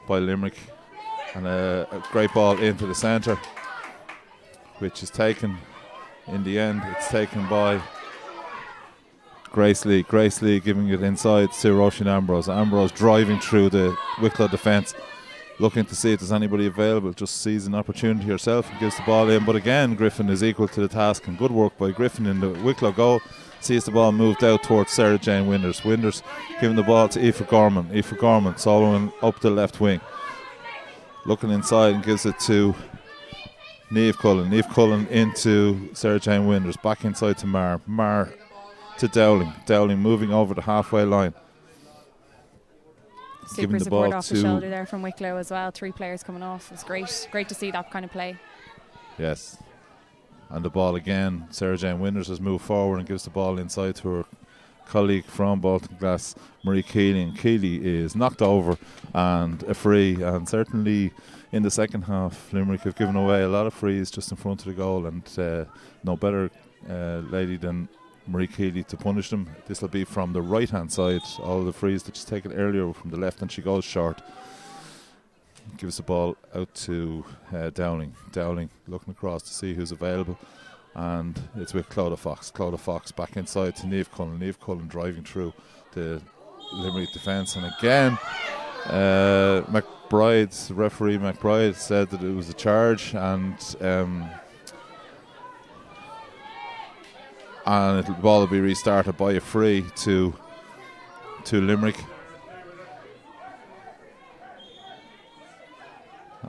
Limerick, and a great ball into the centre, which is taken in the end. It's taken by Grace Lee giving it inside to Roisin Ambrose driving through the Wicklow defence, looking to see if there's anybody available. Just sees an opportunity herself and gives the ball in, but again Griffin is equal to the task, and good work by Griffin in the Wicklow goal. Sees the ball moved out towards Sarah Jane Winders giving the ball to Aoife Gorman soloing up the left wing, looking inside and gives it to Niamh Cullen into Sarah Jane Winders, back inside to Mar to Dowling moving over the halfway line. giving the support ball off the to shoulder there from Wicklow as well. 3 players coming off. It's great to see that kind of play. Yes. And the ball again, Sarah Jane Winders has moved forward and gives the ball inside to her colleague from Bolton Glass, Marie Keeley. And Keeley is knocked over and a free. And certainly in the second half, Limerick have given away a lot of frees just in front of the goal. And no better lady than Marie Keeley to punish them. This will be from the right-hand side. All the frees that she's taken earlier were from the left, and she goes short. Gives the ball out to Dowling. Dowling looking across to see who's available, and it's with Clodagh Fox. Clodagh Fox back inside to Niamh Cullen. Niamh Cullen driving through the Limerick defence, and again referee McBride said that it was a charge, and the ball will be restarted by a free to Limerick.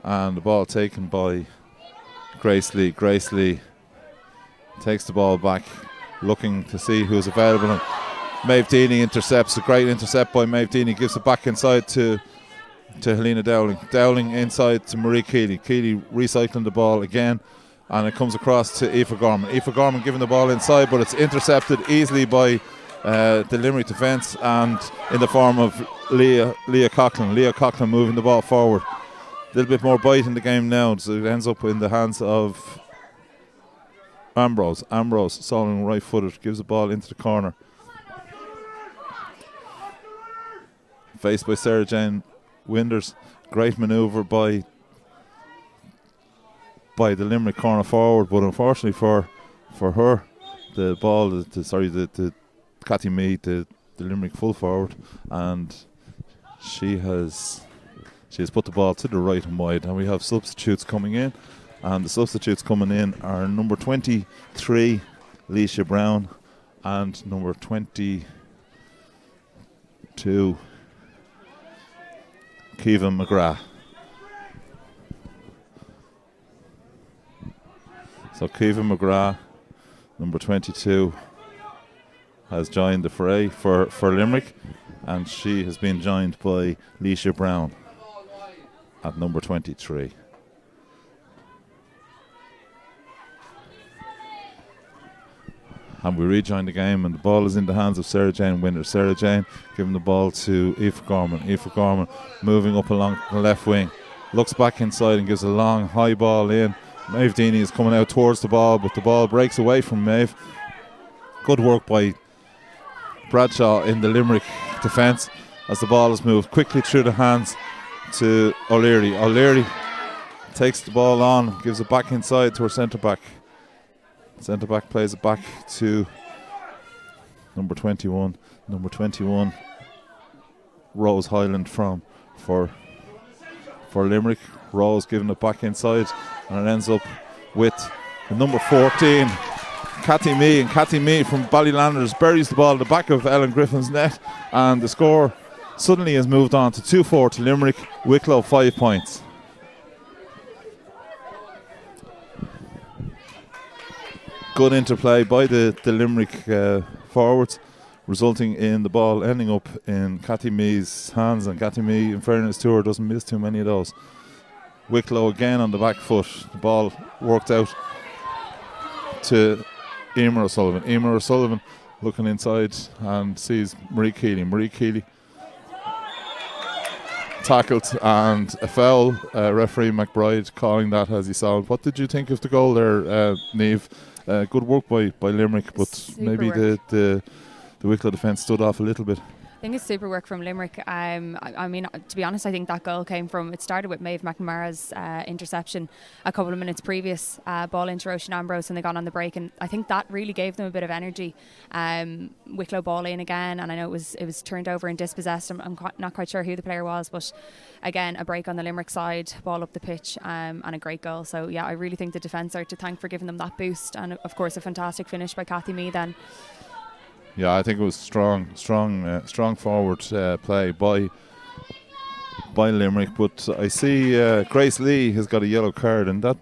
And the ball taken by Grace Lee. Grace Lee takes the ball back, looking to see who's available. And Maeve Deany intercepts. A great intercept by Maeve Deany. Gives it back inside to Helena Dowling. Dowling inside to Marie Keeley. Keeley recycling the ball again. And it comes across to Aoife Gorman. Aoife Gorman giving the ball inside, but it's intercepted easily by the Limerick defence, and in the form of Leah Coughlin. Leah Coughlin moving the ball forward. A little bit more bite in the game now, so it ends up in the hands of Ambrose. Ambrose, Solomon right-footed, gives the ball into the corner. Faced by Sarah Jane Winders. Great manoeuvre by the Limerick corner forward, but unfortunately for her, the ball, the Cathy Mead, the Limerick full forward, and she has put the ball to the right and wide, and we have substitutes coming in, and the substitutes coming in are number 23 Leisha Brown and number 22 Kevin McGrath. So Kevin McGrath, number 22, has joined the fray for Limerick, and she has been joined by Leisha Brown at number 23. And we rejoin the game, and the ball is in the hands of Sarah Jane Winders. Sarah Jane giving the ball to Aoife Gorman. Aoife Gorman moving up along the left wing, looks back inside and gives a long high ball in. Maeve Deany is coming out towards the ball, but the ball breaks away from Maeve. Good work by Bradshaw in the Limerick defence as the ball is moved quickly through the hands to O'Leary. O'Leary takes the ball on, gives it back inside to her centre back. Centre back plays it back to number 21. Number 21, Rose Highland for Limerick. Rose giving it back inside, and it ends up with the number 14, Cathy Mee. And Cathy Mee from Ballylanders buries the ball at the back of Ellen Griffin's net, and the score suddenly has moved on to 2-4 to Limerick. Wicklow 5 points. Good interplay by the Limerick forwards, resulting in the ball ending up in Cathy Mee's hands, and Cathy Mee, in fairness to her, doesn't miss too many of those. Wicklow again on the back foot. The ball worked out to Emer O'Sullivan. Emer O'Sullivan looking inside and sees Marie Keeley. Marie Keeley tackled and a foul. Referee McBride calling that as he saw. What did you think of the goal there, Niamh? Good work by Limerick, but Super maybe work. the Wicklow defence stood off a little bit. I think it's super work from Limerick. I mean, to be honest, I think that goal came from, it started with Maeve McNamara's interception a couple of minutes previous, ball into Ocean Ambrose, and they got on the break, and I think that really gave them a bit of energy. Wicklow ball in again, and I know it was turned over and dispossessed. I'm not quite sure who the player was, but again, a break on the Limerick side, ball up the pitch, and a great goal. So yeah, I really think the defence are to thank for giving them that boost, and of course a fantastic finish by Cathy Mee then. Yeah, I think it was strong forward play by Limerick. But I see Grace Lee has got a yellow card, and that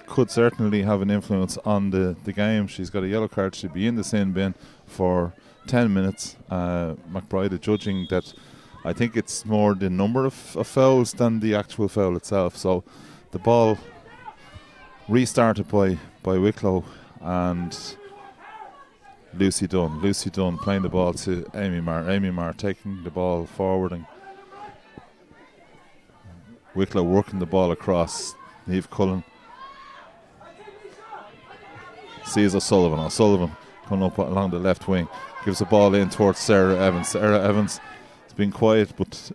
could certainly have an influence on the game. She's got a yellow card. She'll be in the sin bin for 10 minutes. McBride is judging that I think it's more the number of fouls than the actual foul itself. So the ball restarted by Wicklow, and Lucy Dunn playing the ball to Amy Marr taking the ball forward, and Wicklow working the ball across. Niamh Cullen sees O'Sullivan coming up along the left wing, gives the ball in towards Sarah Evans. Sarah Evans has been quiet, but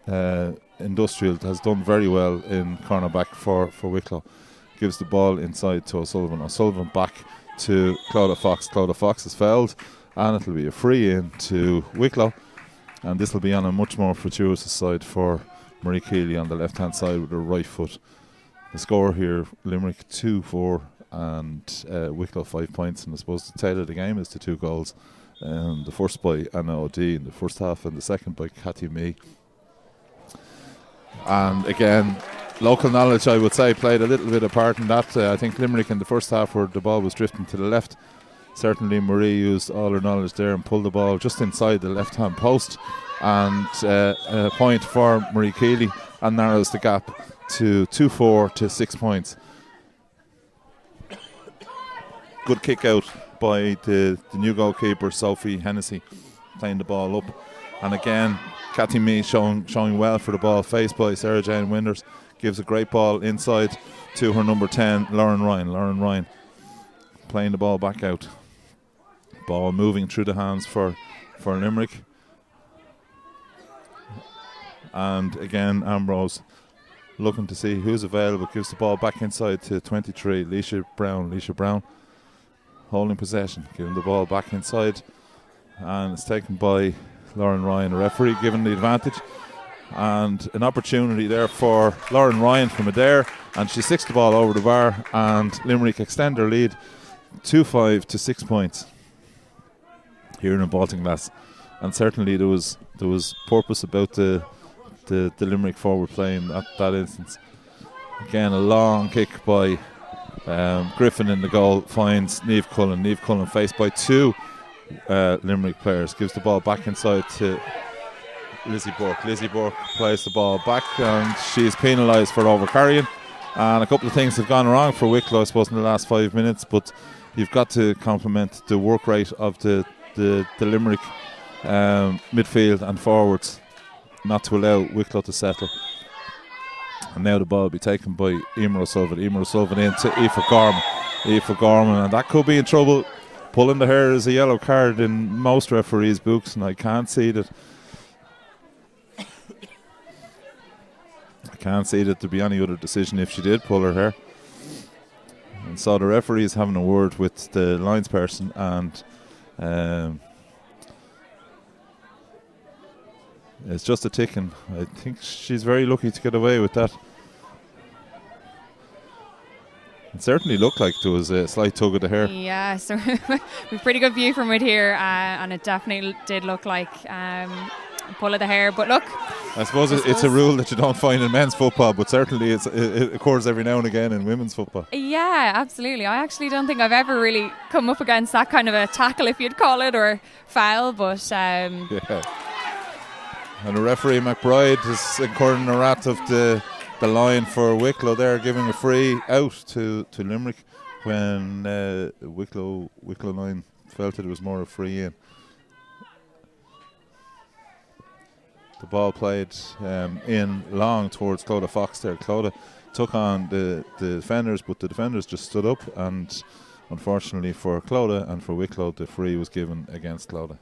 Industrial has done very well in cornerback for Wicklow. Gives the ball inside to O'Sullivan. O'Sullivan back to Clodagh Fox. Clodagh Fox is fouled, and it'll be a free in to Wicklow, and this will be on a much more fortuitous side for Marie Keeley on the left hand side with her right foot. The score here, Limerick 2-4 and Wicklow 5 points, and I suppose the tail of the game is the 2 goals. The first by Anna O'D in the first half, and the second by Cathy Mee. And again, local knowledge, I would say, played a little bit of part in that. I think Limerick in the first half, where the ball was drifting to the left, certainly Marie used all her knowledge there and pulled the ball just inside the left hand post, and a point for Marie Keeley, and narrows the gap to 2-4 to 6 points. Good kick out by the new goalkeeper Sophie Hennessy, playing the ball up, and again Cathy Mee showing well for the ball, faced by Sarah Jane Winders. Gives a great ball inside to her number 10, Lauren Ryan playing the ball back out. Ball moving through the hands for Limerick, and again Ambrose looking to see who's available. Gives the ball back inside to 23, Leisha Brown holding possession, giving the ball back inside, and it's taken by Lauren Ryan. The referee given the advantage, and an opportunity there for Lauren Ryan from Adair, and she sticks the ball over the bar, and Limerick extend their lead 2-5 to 6 points here in Baltinglass. And certainly there was purpose about the Limerick forward play in that instance. Again, a long kick by Griffin in the goal, finds Niamh Cullen faced by 2 Limerick players. Gives the ball back inside to Lizzie Burke. Lizzie Burke plays the ball back, and she's penalised for overcarrying. And a couple of things have gone wrong for Wicklow, I suppose, in the last 5 minutes, but you've got to compliment the work rate of the Limerick midfield and forwards not to allow Wicklow to settle. And now the ball will be taken by Emer O'Sullivan. Emer O'Sullivan into Aoife Gorman, and that could be in trouble. Pulling the hair is a yellow card in most referees' books, and I can't see that there'd be any other decision if she did pull her hair. And so the referee is having a word with the linesperson, and it's just a ticking. I think she's very lucky to get away with that. It certainly looked like there was a slight tug of the hair. Yeah, so we've pretty good view from it here, and it definitely did look like pull of the hair. But look, I suppose it's a rule that you don't find in men's football, but certainly it occurs every now and again in women's football. Yeah, absolutely. I actually don't think I've ever really come up against that kind of a tackle, if you'd call it, or foul. But yeah. And the referee McBride is incurring the wrath of the line for Wicklow there, giving a free out to Limerick when Wicklow line felt it was more a free in. The ball played in long towards Clodagh Fox there. Clodagh took on the defenders, but the defenders just stood up, and unfortunately for Clodagh and for Wicklow, the free was given against Clodagh.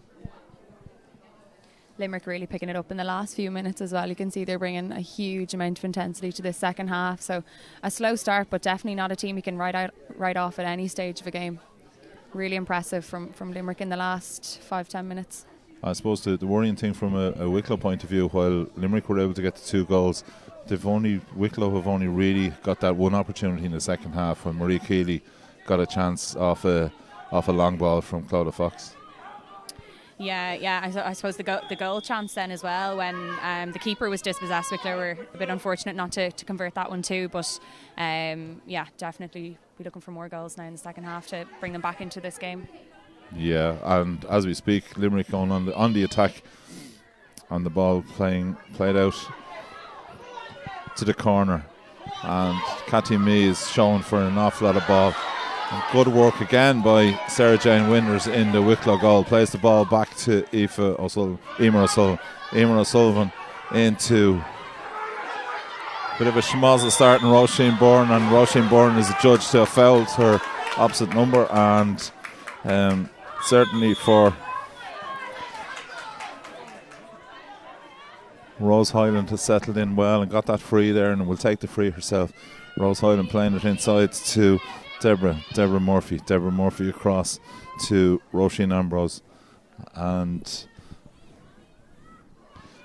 Limerick really picking it up in the last few minutes as well. You can see they're bringing a huge amount of intensity to this second half. So a slow start, but definitely not a team you can write off at any stage of a game. Really impressive from Limerick in the last 5-10 minutes. I suppose the worrying thing from a Wicklow point of view, while Limerick were able to get the 2 goals, Wicklow have only really got that one opportunity in the second half when Marie Keeley got a chance off a long ball from Clodagh Fox. Yeah. I suppose the goal chance then as well, when the keeper was dispossessed. Wicklow were a bit unfortunate not to convert that one too. But definitely be looking for more goals now in the second half to bring them back into this game. Yeah, and as we speak, Limerick going on the attack. and the ball played out to the corner, and Cathy Mee is showing for an awful lot of ball. And good work again by Sarah Jane Winters in the Wicklow goal. Plays the ball back to Emer O'Sullivan into a bit of a schmozzle start in Roisin Byrne, and Roisin Byrne is adjudged to have fouled her opposite number, and certainly for Rose Hyland has settled in well and got that free there, and will take the free herself. Rose Hyland playing it inside to Deborah Murphy across to Roisin Ambrose, and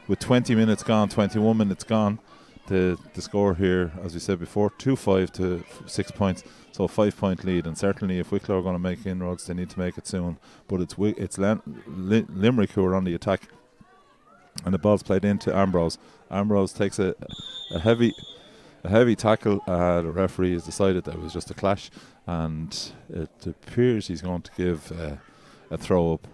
with 20 minutes gone, 21 minutes gone, the score here, as we said before, 2-5 to 6 points, so a 5-point lead. And certainly if Wicklow are going to make inroads, they need to make it soon. But it's Limerick who are on the attack, and the ball's played into Ambrose. Ambrose takes a heavy tackle. The referee has decided that it was just a clash, and it appears he's going to give a throw up.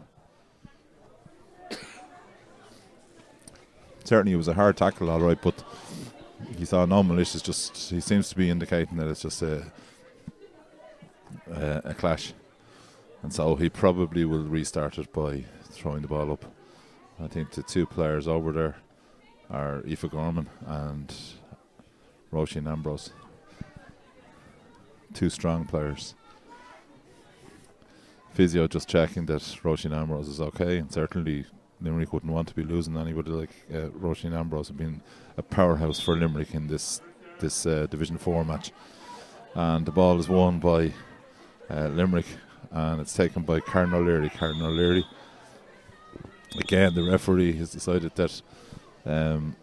Certainly it was a hard tackle, all right, but he saw no malicious. Just he seems to be indicating that it's just a clash, and so he probably will restart it by throwing the ball up. I think the two players over there are Aoife Gorman and Roisin Ambrose. Two strong players. Physio just checking that Roisin Ambrose is okay, and certainly Limerick wouldn't want to be losing anybody like Roisin Ambrose, have been a powerhouse for Limerick in this Division 4 match. And the ball is won by Limerick, and it's taken by Karen O'Leary. Karen O'Leary, again, the referee has decided that that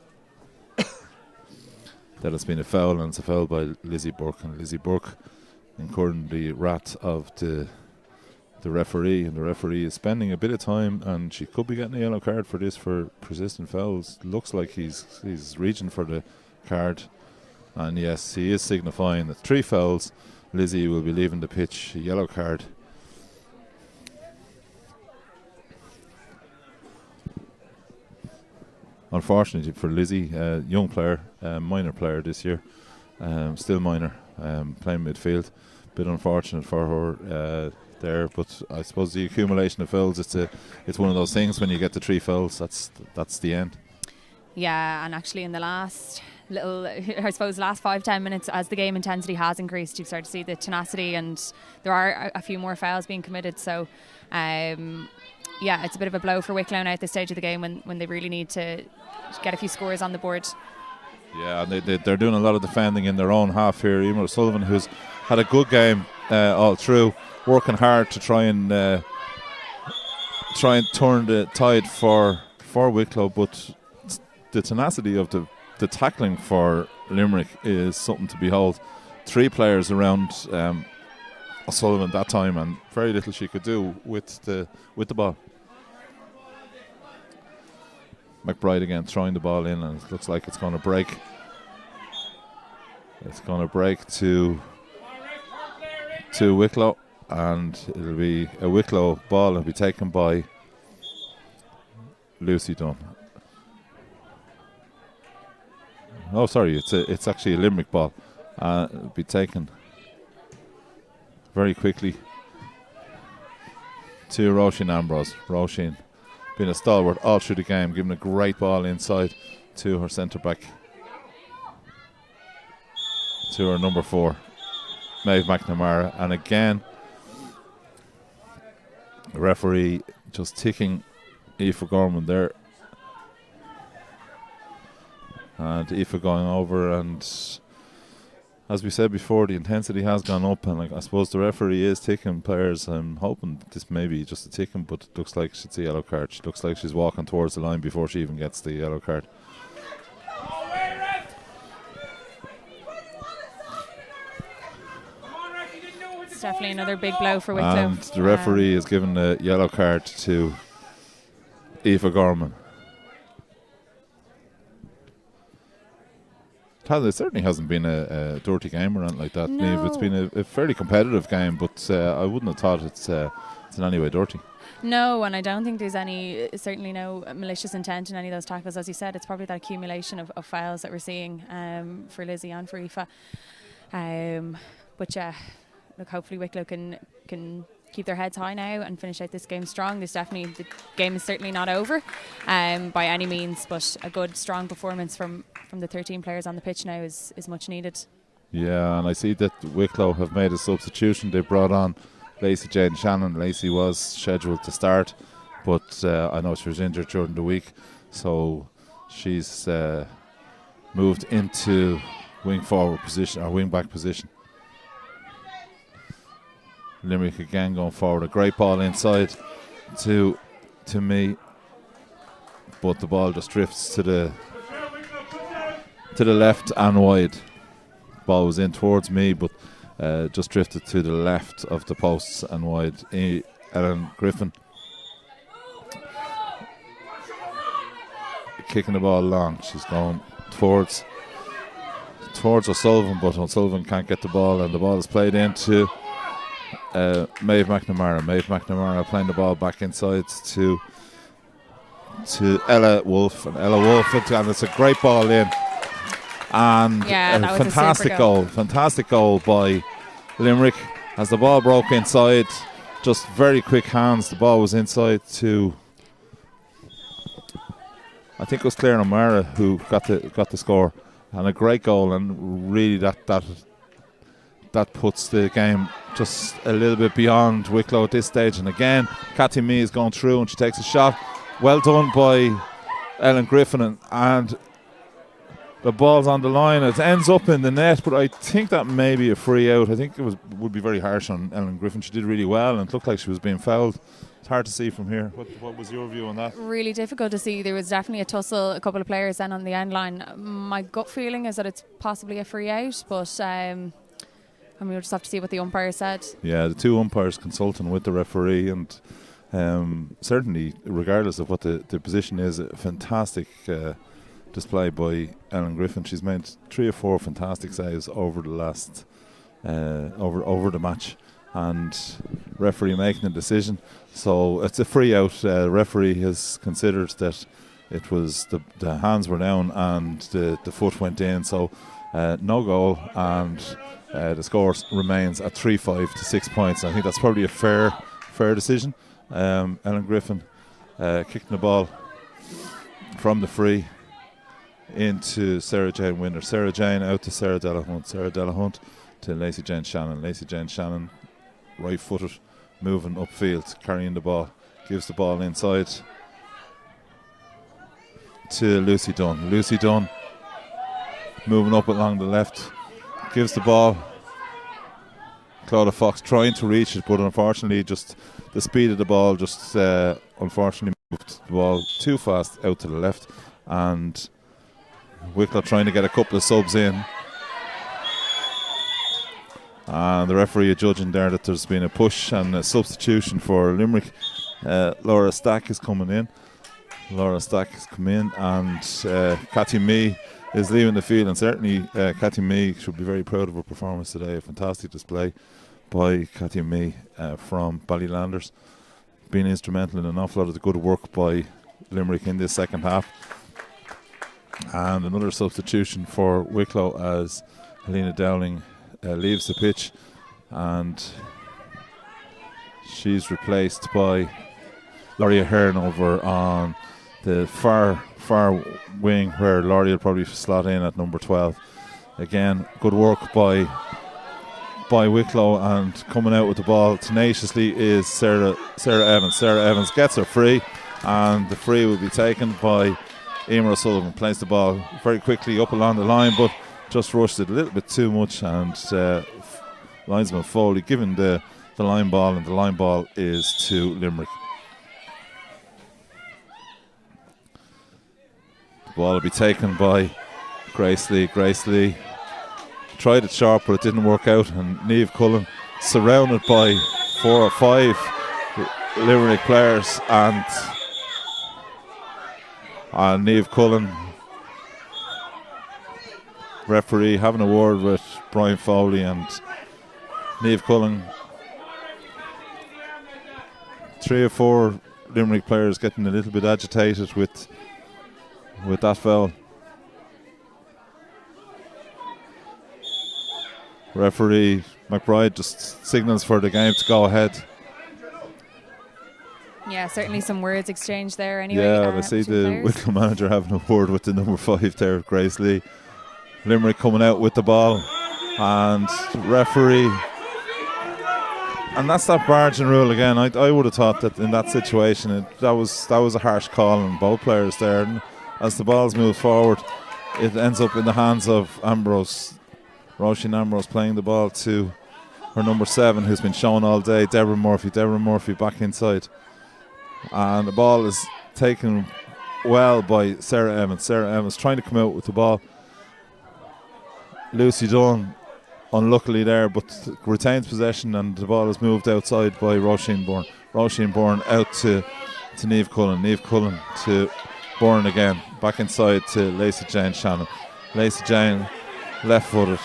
it's been a foul, and it's a foul by Lizzie Burke, and Lizzie Burke incurring the wrath of the referee, and the referee is spending a bit of time, and she could be getting a yellow card for this, for persistent fouls. Looks like he's reaching for the card, and yes, he is signifying that 3 fouls. Lizzie will be leaving the pitch, a yellow card. Unfortunately for Lizzie, young player, minor player this year, still minor, playing midfield. Bit unfortunate for her there, but I suppose the accumulation of fouls, it's one of those things. When you get to 3 fouls, that's the end. Yeah, and actually in the last last 5-10 minutes, as the game intensity has increased, you've started to see the tenacity, and there are a few more fouls being committed. So yeah, it's a bit of a blow for Wicklow now at this stage of the game, when they really need to get a few scores on the board. Yeah, and they're doing a lot of defending in their own half here. Emer O'Sullivan, who's had a good game all through, working hard to try and turn the tide for Wicklow, but the tenacity of the tackling for Limerick is something to behold. 3 players around O'Sullivan that time, and very little she could do with the ball. McBride again throwing the ball in, and it looks like it's going to break. It's going to break to Wicklow, and it'll be a Wicklow ball. It'll be taken by Lucy Dunn. Oh, sorry, it's actually a Limerick ball. It'll be taken very quickly to Roisin Ambrose. Roisin been a stalwart all through the game, giving a great ball inside to her centre back, to her number 4, Maeve McNamara. And again, the referee just ticking Aoife Gorman there, and Aoife going over, and as we said before, the intensity has gone up, and I suppose the referee is ticking players. I'm hoping this may be just a ticking, but it looks like it's a yellow card. She looks like she's walking towards the line before she even gets the yellow card. It's definitely another big blow for Wicklow. And the referee has given a yellow card to Aoife Gorman. It certainly hasn't been a dirty game or anything like that, No. Niamh. It's been a fairly competitive game, but I wouldn't have thought it's in any way dirty. No, and I don't think there's certainly no malicious intent in any of those tackles. As you said, it's probably that accumulation of fouls that we're seeing for Lizzie and for Aoife. But yeah, look, hopefully Wicklow can keep their heads high now and finish out this game strong. The game is certainly not over by any means, but a good, strong performance from the 13 players on the pitch now is much needed. Yeah, and I see that Wicklow have made a substitution. They brought on Lacey Jane Shannon. Lacey was scheduled to start, but I know she was injured during the week, so she's moved into wing forward position or wing back position. Limerick again going forward. A great ball inside to me, but the ball just drifts to the left and wide. Ball was in towards me, but just drifted to the left of the posts and wide. Ellen Griffin kicking the ball long. She's going towards O'Sullivan, but O'Sullivan can't get the ball, and the ball is played into Maeve McNamara. Maeve McNamara playing the ball back inside to Ella Wolfe, and it's a great ball in, and a fantastic goal by Limerick as the ball broke inside. Just very quick hands. The ball was inside to, I think it was Claire O'Mara who got the score, and a great goal, and really that puts the game just a little bit beyond Wicklow at this stage. And again, Cathy Mee is going through and she takes a shot. Well done by Ellen Griffin, and the ball's on the line. It ends up in the net, but I think that may be a free out. I think it would be very harsh on Ellen Griffin. She did really well and it looked like she was being fouled. It's hard to see from here. What was your view on that? Really difficult to see. There was definitely a tussle, a couple of players then on the end line. My gut feeling is that it's possibly a free out, but we'll just have to see what the umpire said. Yeah, the two umpires consulting with the referee, and certainly, regardless of what the position is, a fantastic display by Ellen Griffin. She's made 3 or 4 fantastic saves over the last over the match, and referee making a decision. So it's a free out. Referee has considered that it was the hands were down and the foot went in. So no goal, and the score remains at 3-5 to 6 points. I think that's probably a fair decision. Ellen Griffin kicking the ball from the free into Sarah Jane Winder. Sarah Jane out to Sarah Delahunt. Sarah Delahunt to Lacey Jane Shannon. Lacey Jane Shannon, right footed, moving upfield, carrying the ball, gives the ball inside to Lucy Dunn. Lucy Dunn moving up along the left, gives the ball. Claudia Fox trying to reach it, but unfortunately just the speed of the ball just unfortunately moved the ball too fast out to the left, and Wicklow trying to get a couple of subs in, and the referee judging there that there's been a push and a substitution for Limerick. Laura Stack is coming in. Laura Stack has come in, and Cathy Mee is leaving the field, and certainly Cathy Mee should be very proud of her performance today. A fantastic display by Cathy Mee from Ballylanders, being instrumental in an awful lot of the good work by Limerick in this second half. And another substitution for Wicklow as Helena Dowling leaves the pitch, and she's replaced by Laurie Ahern over on the far wing, where Laurie will probably slot in at number 12. Again, good work by Wicklow, and coming out with the ball tenaciously is Sarah Evans. Sarah Evans gets her free, and the free will be taken by Emer O'Sullivan. Plays the ball very quickly up along the line, but just rushed it a little bit too much, and linesman Foley given the line ball, and the line ball is to Limerick. The ball will be taken by Grace Lee. Grace Lee tried it sharp, but it didn't work out, and Niamh Cullen surrounded by 4 or 5 Limerick players, and Niamh Cullen Referee having a word with Brian Foley and Niamh Cullen. 3 or 4 Limerick players getting a little bit agitated with that foul. Referee McBride just signals for the game to go ahead. Yeah, certainly some words exchanged there anyway. Yeah, I see the players. Wicklow manager having a word with the number 5 there, Grace Lee. Limerick coming out with the ball, and referee, and that's that barging rule again. I would have thought that in that situation that was a harsh call on both players there. And as the balls move forward, it ends up in the hands of Ambrose. Roisin Ambrose playing the ball to her number 7, who's been shown all day, Deborah Murphy. Deborah Murphy back inside, and the ball is taken well by Sarah Evans. Sarah Evans trying to come out with the ball. Lucy Dunn unluckily there, but retains possession, and the ball is moved outside by Roisin Byrne. Roisin Byrne out to Niamh Cullen. Niamh Cullen to Byrne again. Back inside to Lacey Jane Shannon. Lacey Jane left footed.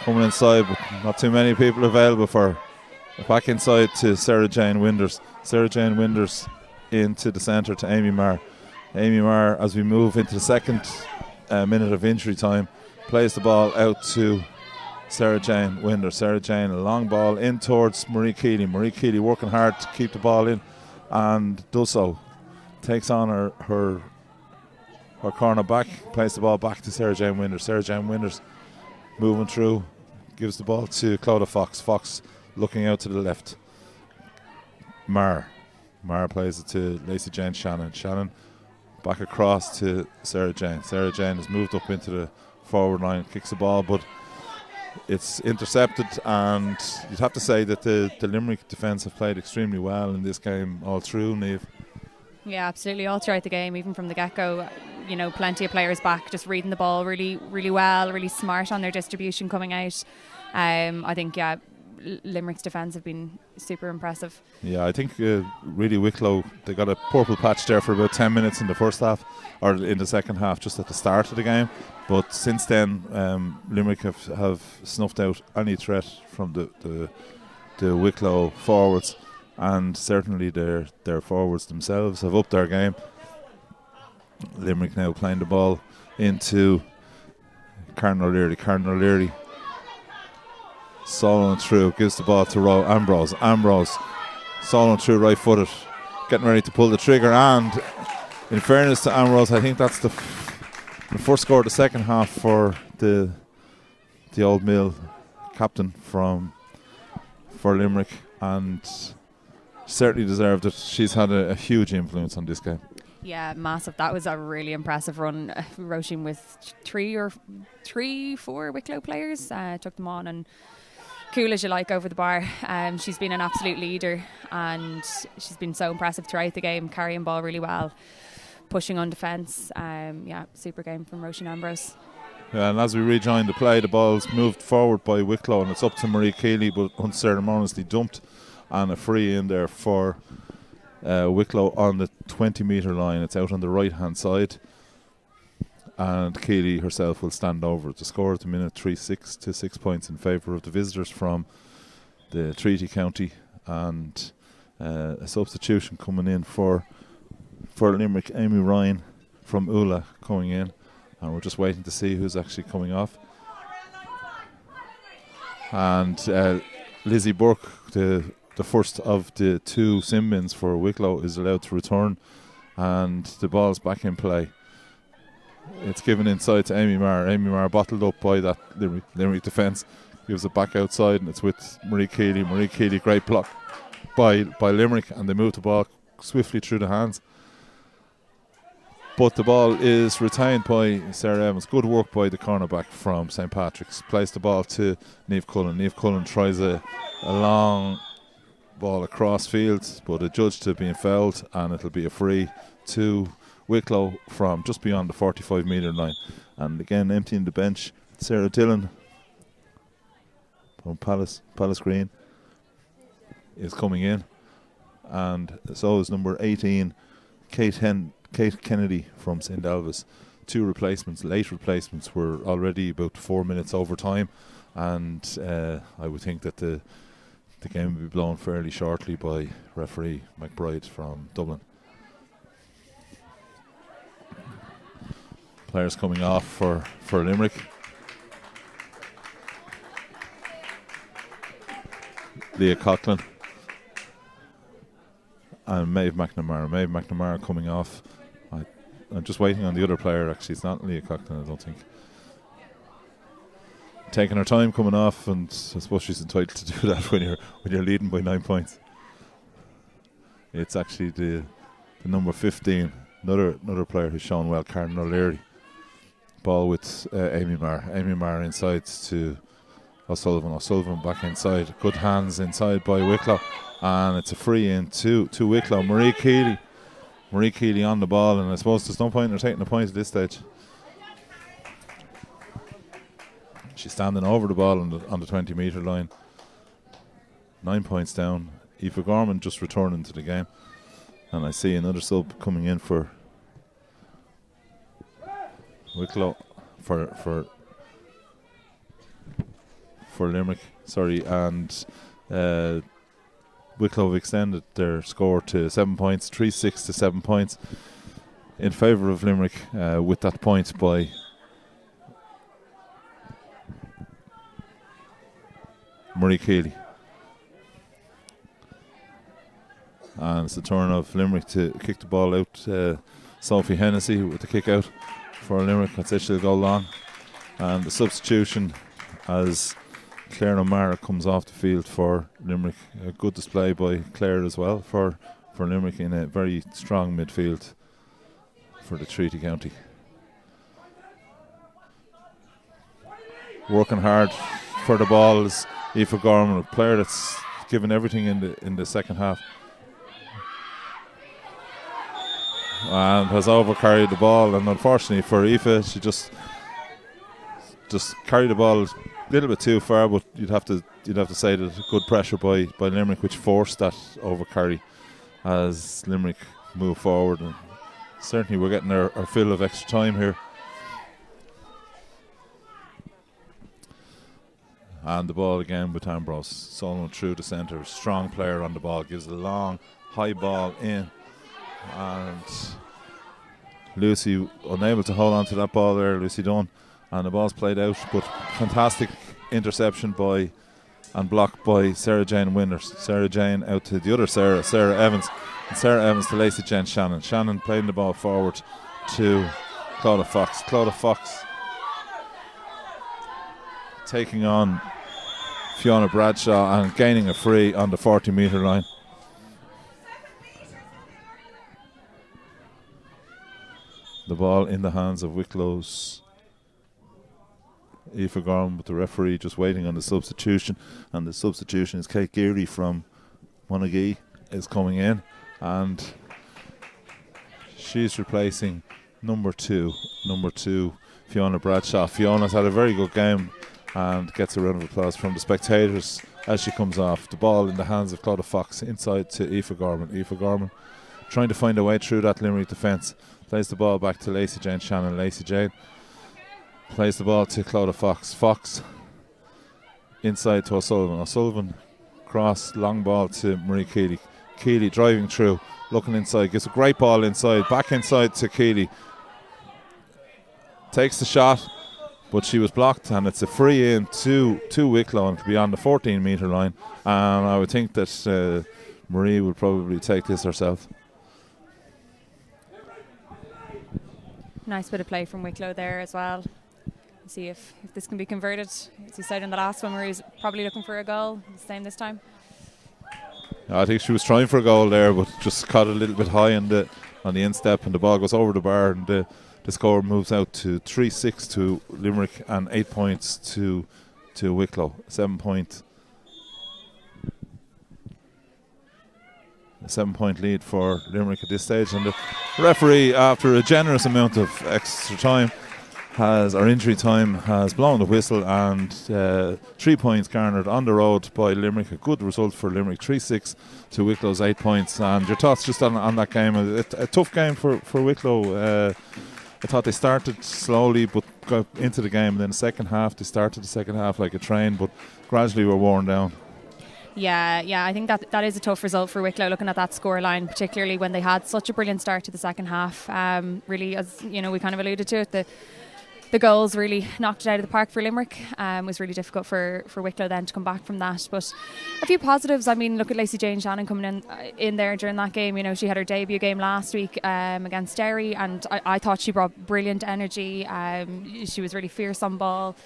Coming inside, but not too many people available for her. Back inside to Sarah Jane Winders. Sarah Jane Winders into the centre to Amy Marr. Amy Marr, as we move into the second minute of injury time, plays the ball out to Sarah Jane Winder. Sarah Jane, a long ball in towards Marie Keeley. Marie Keeley working hard to keep the ball in and does so. Takes on her corner back, plays the ball back to Sarah Jane Winders. Sarah Jane Winders moving through, gives the ball to Clodagh Fox. Fox looking out to the left. Marr plays it to Lacey Jane Shannon. Shannon back across to Sarah Jane. Sarah Jane has moved up into the forward line, kicks the ball, but it's intercepted, and you'd have to say that the Limerick defence have played extremely well in this game all through, Niamh. Yeah, absolutely, all throughout the game, even from the get-go. You know, plenty of players back, just reading the ball really, really well, really smart on their distribution coming out. I think, yeah, Limerick's defence have been super impressive. Yeah, I think really Wicklow, they got a purple patch there for about 10 minutes in the first half, or in the second half, just at the start of the game. But since then, Limerick have snuffed out any threat from the Wicklow forwards, and certainly their forwards themselves have upped their game. Limerick now playing the ball into Karen O'Leary. Karen O'Leary soloing through, gives the ball to Ambrose. Ambrose soloing through right footed, getting ready to pull the trigger, and in fairness to Ambrose, I think that's the first score of the second half for the Old Mill captain for Limerick, and certainly deserved it. She's had a huge influence on this game. Yeah, massive. That was a really impressive run. Roisin with 3 or 4 Wicklow players took them on, and cool as you like over the bar. She's been an absolute leader, and she's been so impressive throughout the game, carrying ball really well, pushing on defence. Yeah, super game from Roisin Ambrose. Yeah, and as we rejoin the play, the ball's moved forward by Wicklow, and it's up to Marie Keeley, but unceremoniously dumped, and a free in there for Wicklow on the 20-metre line. It's out on the right hand side, and Keeley herself will stand over it. The score at the minute 3-6 to 6 points in favour of the visitors from the Treaty County, and a substitution coming in for Limerick. Amy Ryan from Ula coming in, and we're just waiting to see who's actually coming off. And Lizzie Burke, the first of the 2 Simbins for Wicklow, is allowed to return, and the ball's back in play. It's given inside to Amy Marr. Amy Marr bottled up by that Limerick defence, gives it back outside, and it's with Marie Keeley. Marie Keeley, great block by Limerick, and they move the ball swiftly through the hands. But the ball is retained by Sarah Evans. Good work by the cornerback from St. Patrick's. Plays the ball to Niamh Cullen. Niamh Cullen tries a long ball across field, but adjudged to being fouled, and it'll be a free to Wicklow from just beyond the 45-metre line. And again, emptying the bench, Sarah Dillon from Palace Green is coming in, and so is number 18, Kate Kennedy from St. Elvis. two replacements, late replacements, were already about 4 minutes over time, and I would think that the game will be blown fairly shortly by referee McBride from Dublin. Players coming off for Limerick. Leah Coughlin and Maeve McNamara. Maeve McNamara coming off. I'm just waiting on the other player, actually. It's not Leah Coughlin, I don't think. Taking her time coming off, and I suppose she's entitled to do that when you're leading by 9 points. It's actually the number 15, another player who's shown well, Karen O'Leary. Ball with Amy Marr. Amy Marr inside to O'Sullivan. O'Sullivan back inside. Good hands inside by Wicklow, and it's a free in to Wicklow. Marie Keeley on the ball, and I suppose there's no point in her taking the point at this stage. She's standing over the ball on the 20-metre line. 9 points down. Aoife Gorman just returning to the game, and I see another sub coming in for Wicklow for Limerick. Sorry, and Wicklow have extended their score to 7 points, 3-6 to 7 points in favour of Limerick, with that point by Marie Keeley. And it's the turn of Limerick to kick the ball out. Sophie Hennessy with the kick out for Limerick. I'd say she'll go long. And the substitution as Claire O'Mara comes off the field for Limerick. A good display by Claire as well for Limerick in a very strong midfield for the Treaty County. Working hard for the ball is Aoife Gorman, a player that's given everything in the second half, and has overcarried the ball, and unfortunately for Aoife, she just carried the ball a little bit too far, but you'd have to say that good pressure by Limerick, which forced that overcarry as Limerick move forward, and certainly we're getting our fill of extra time here. And the ball again with Ambrose. Solomon through the centre. Strong player on the ball. Gives a long, high ball in. And Lucy unable to hold on to that ball there. Lucy Dunn. And the ball's played out. But fantastic interception by and blocked by Sarah Jane Winders. Sarah Jane out to the other Sarah Evans. And Sarah Evans to Lacey Jane Shannon. Shannon playing the ball forward to Clodagh Fox. Clodagh Fox taking on Fiona Bradshaw and gaining a free on the 40-metre line. The ball in the hands of Wicklow's Aoife Gorman, with the referee just waiting on the substitution, and the substitution is Kate Geary from Monagee is coming in, and she's replacing number two Fiona Bradshaw. Fiona's had a very good game and gets a round of applause from the spectators as she comes off. The ball in the hands of Clodagh Fox inside to Aoife Gorman. Aoife Gorman trying to find a way through that Limerick defence. Plays the ball back to Lacey Jane Shannon. Lacey Jane plays the ball to Clodagh Fox. Fox inside to O'Sullivan. O'Sullivan cross, long ball to Marie Keeley. Keeley driving through, looking inside, gets a great ball inside, back inside to Keeley. Takes the shot, but she was blocked, and it's a free in to Wicklow, and to be on the 14-metre line. And I would think that Marie will probably take this herself. Nice bit of play from Wicklow there as well. See if this can be converted. As you said in the last one, Marie's probably looking for a goal. The same this time. I think she was trying for a goal there, but just caught a little bit high on the instep, and the ball goes over the bar, and the score moves out to 3-6 to Limerick and 8 points to Wicklow. 7-point lead for Limerick at this stage, and the referee, after a generous amount of extra time, injury time, has blown the whistle, and 3 points garnered on the road by Limerick. A good result for Limerick, 3-6 to Wicklow's 8 points. And your thoughts just on that game? A tough game for Wicklow. I thought they started slowly but got into the game, and then the second half, they started the second half like a train, but gradually were worn down. Yeah, I think that is a tough result for Wicklow, looking at that scoreline, particularly when they had such a brilliant start to the second half. Really, as you know, we kind of alluded to it, the goals really knocked it out of the park for Limerick. It was really difficult for Wicklow then to come back from that. But a few positives. I mean, look at Lacey Jane Shannon coming in there during that game. You know, she had her debut game last week against Derry, and I thought she brought brilliant energy. She was really fierce on ball.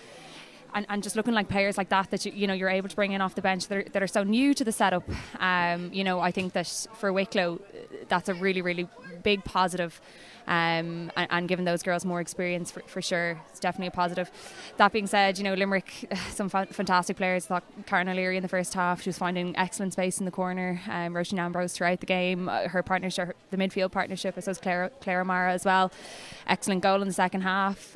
And just looking like players like that you're able to bring in off the bench that are so new to the setup. I think that for Wicklow, that's a really, really big positive. And giving those girls more experience for sure, it's definitely a positive. That being said, Limerick, some fantastic players. I thought Karen O'Leary in the first half, she was finding excellent space in the corner. Roisin Ambrose throughout the game, her partnership, the midfield partnership, I suppose Claire O'Mara as well. Excellent goal in the second half.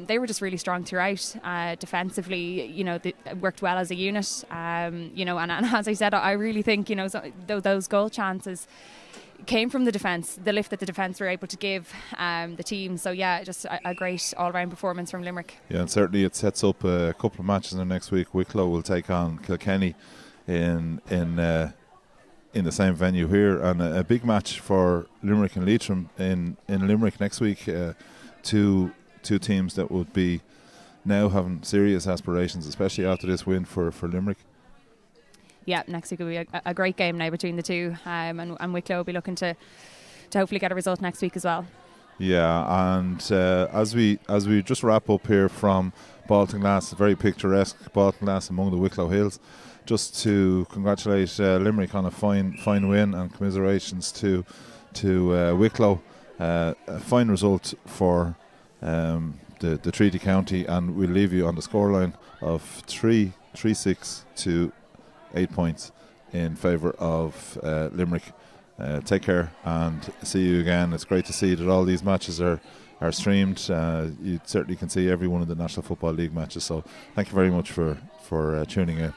They were just really strong throughout. Defensively, they worked well as a unit. And as I said, I really think those goal chances came from the defence, the lift that the defence were able to give the team. So yeah, just a great all-round performance from Limerick. Yeah, and certainly it sets up a couple of matches in the next week. Wicklow will take on Kilkenny in the same venue here, and a big match for Limerick and Leitrim in Limerick next week. Two teams that would be now having serious aspirations, especially after this win for Limerick. Yeah, next week will be a great game now between the two, and Wicklow will be looking to hopefully get a result next week as well. Yeah, and as we just wrap up here from Baltinglass, a very picturesque Baltinglass among the Wicklow Hills, just to congratulate Limerick on a fine win, and commiserations to Wicklow. A fine result for the Treaty County, and we'll leave you on the scoreline of 3-6 to 8 points in favour of Limerick. Take care and see you again. It's great to see that all these matches are streamed. You certainly can see every one of the National Football League matches. So thank you very much for tuning in.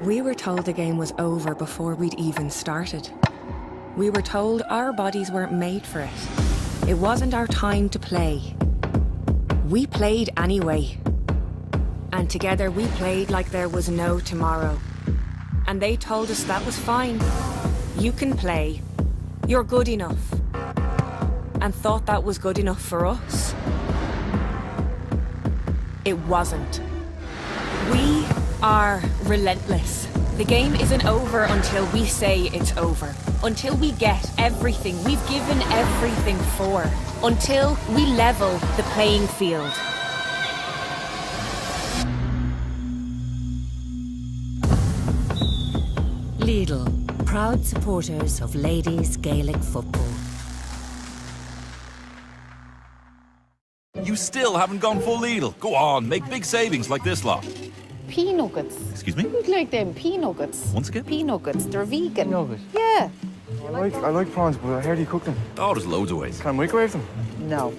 We were told the game was over before we'd even started. We were told our bodies weren't made for it. It wasn't our time to play. We played anyway. And together we played like there was no tomorrow. And they told us that was fine. You can play. You're good enough. And thought that was good enough for us. It wasn't. We are relentless. The game isn't over until we say it's over. Until we get everything we've given everything for. Until we level the playing field. Lidl, proud supporters of ladies Gaelic football. You still haven't gone full Lidl. Go on, make big savings like this lot. Pea nuggets. Excuse me? You'd like them pea nuggets. Once again? Pea nuggets. They're vegan. Nugget? Yeah. I like prawns, but how do you cook them? Oh, there's loads of ways. Can I microwave them? No.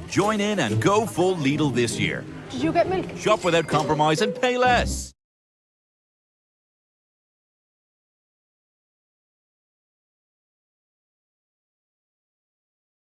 Join in and go full Lidl this year. Did you get milk? Shop without compromise and pay less.